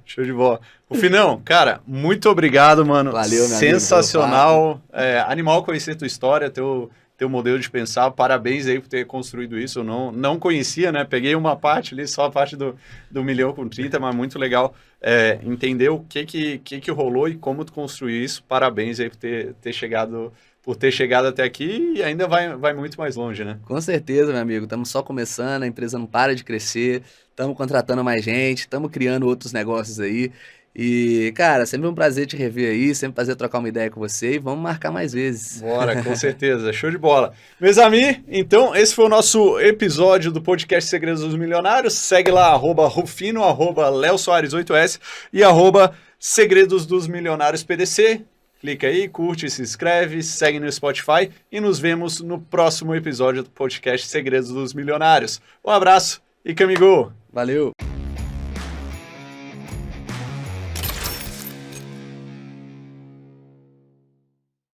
Show de bola. Rufinão, cara, muito obrigado, mano. Valeu, meu sensacional. Animal conhecer tua história, teu modelo de pensar, parabéns aí por ter construído isso, eu não conhecia, né, peguei uma parte ali, só a parte do 1 milhão com 30, mas muito legal entender o que rolou e como tu construiu isso, parabéns aí por ter chegado até aqui e ainda vai muito mais longe, né? Com certeza, meu amigo, estamos só começando, a empresa não para de crescer, estamos contratando mais gente, estamos criando outros negócios aí. E, cara, sempre um prazer te rever aí, sempre um prazer trocar uma ideia com você e vamos marcar mais vezes. Bora, com certeza. Show de bola. Meus amigos, então, esse foi o nosso episódio do podcast Segredos dos Milionários. Segue lá, @Rufino, @LeoSoares8S e @Segredos dos Milionários PDC. Clica aí, curte, se inscreve, segue no Spotify e nos vemos no próximo episódio do podcast Segredos dos Milionários. Um abraço e Camigo! Valeu!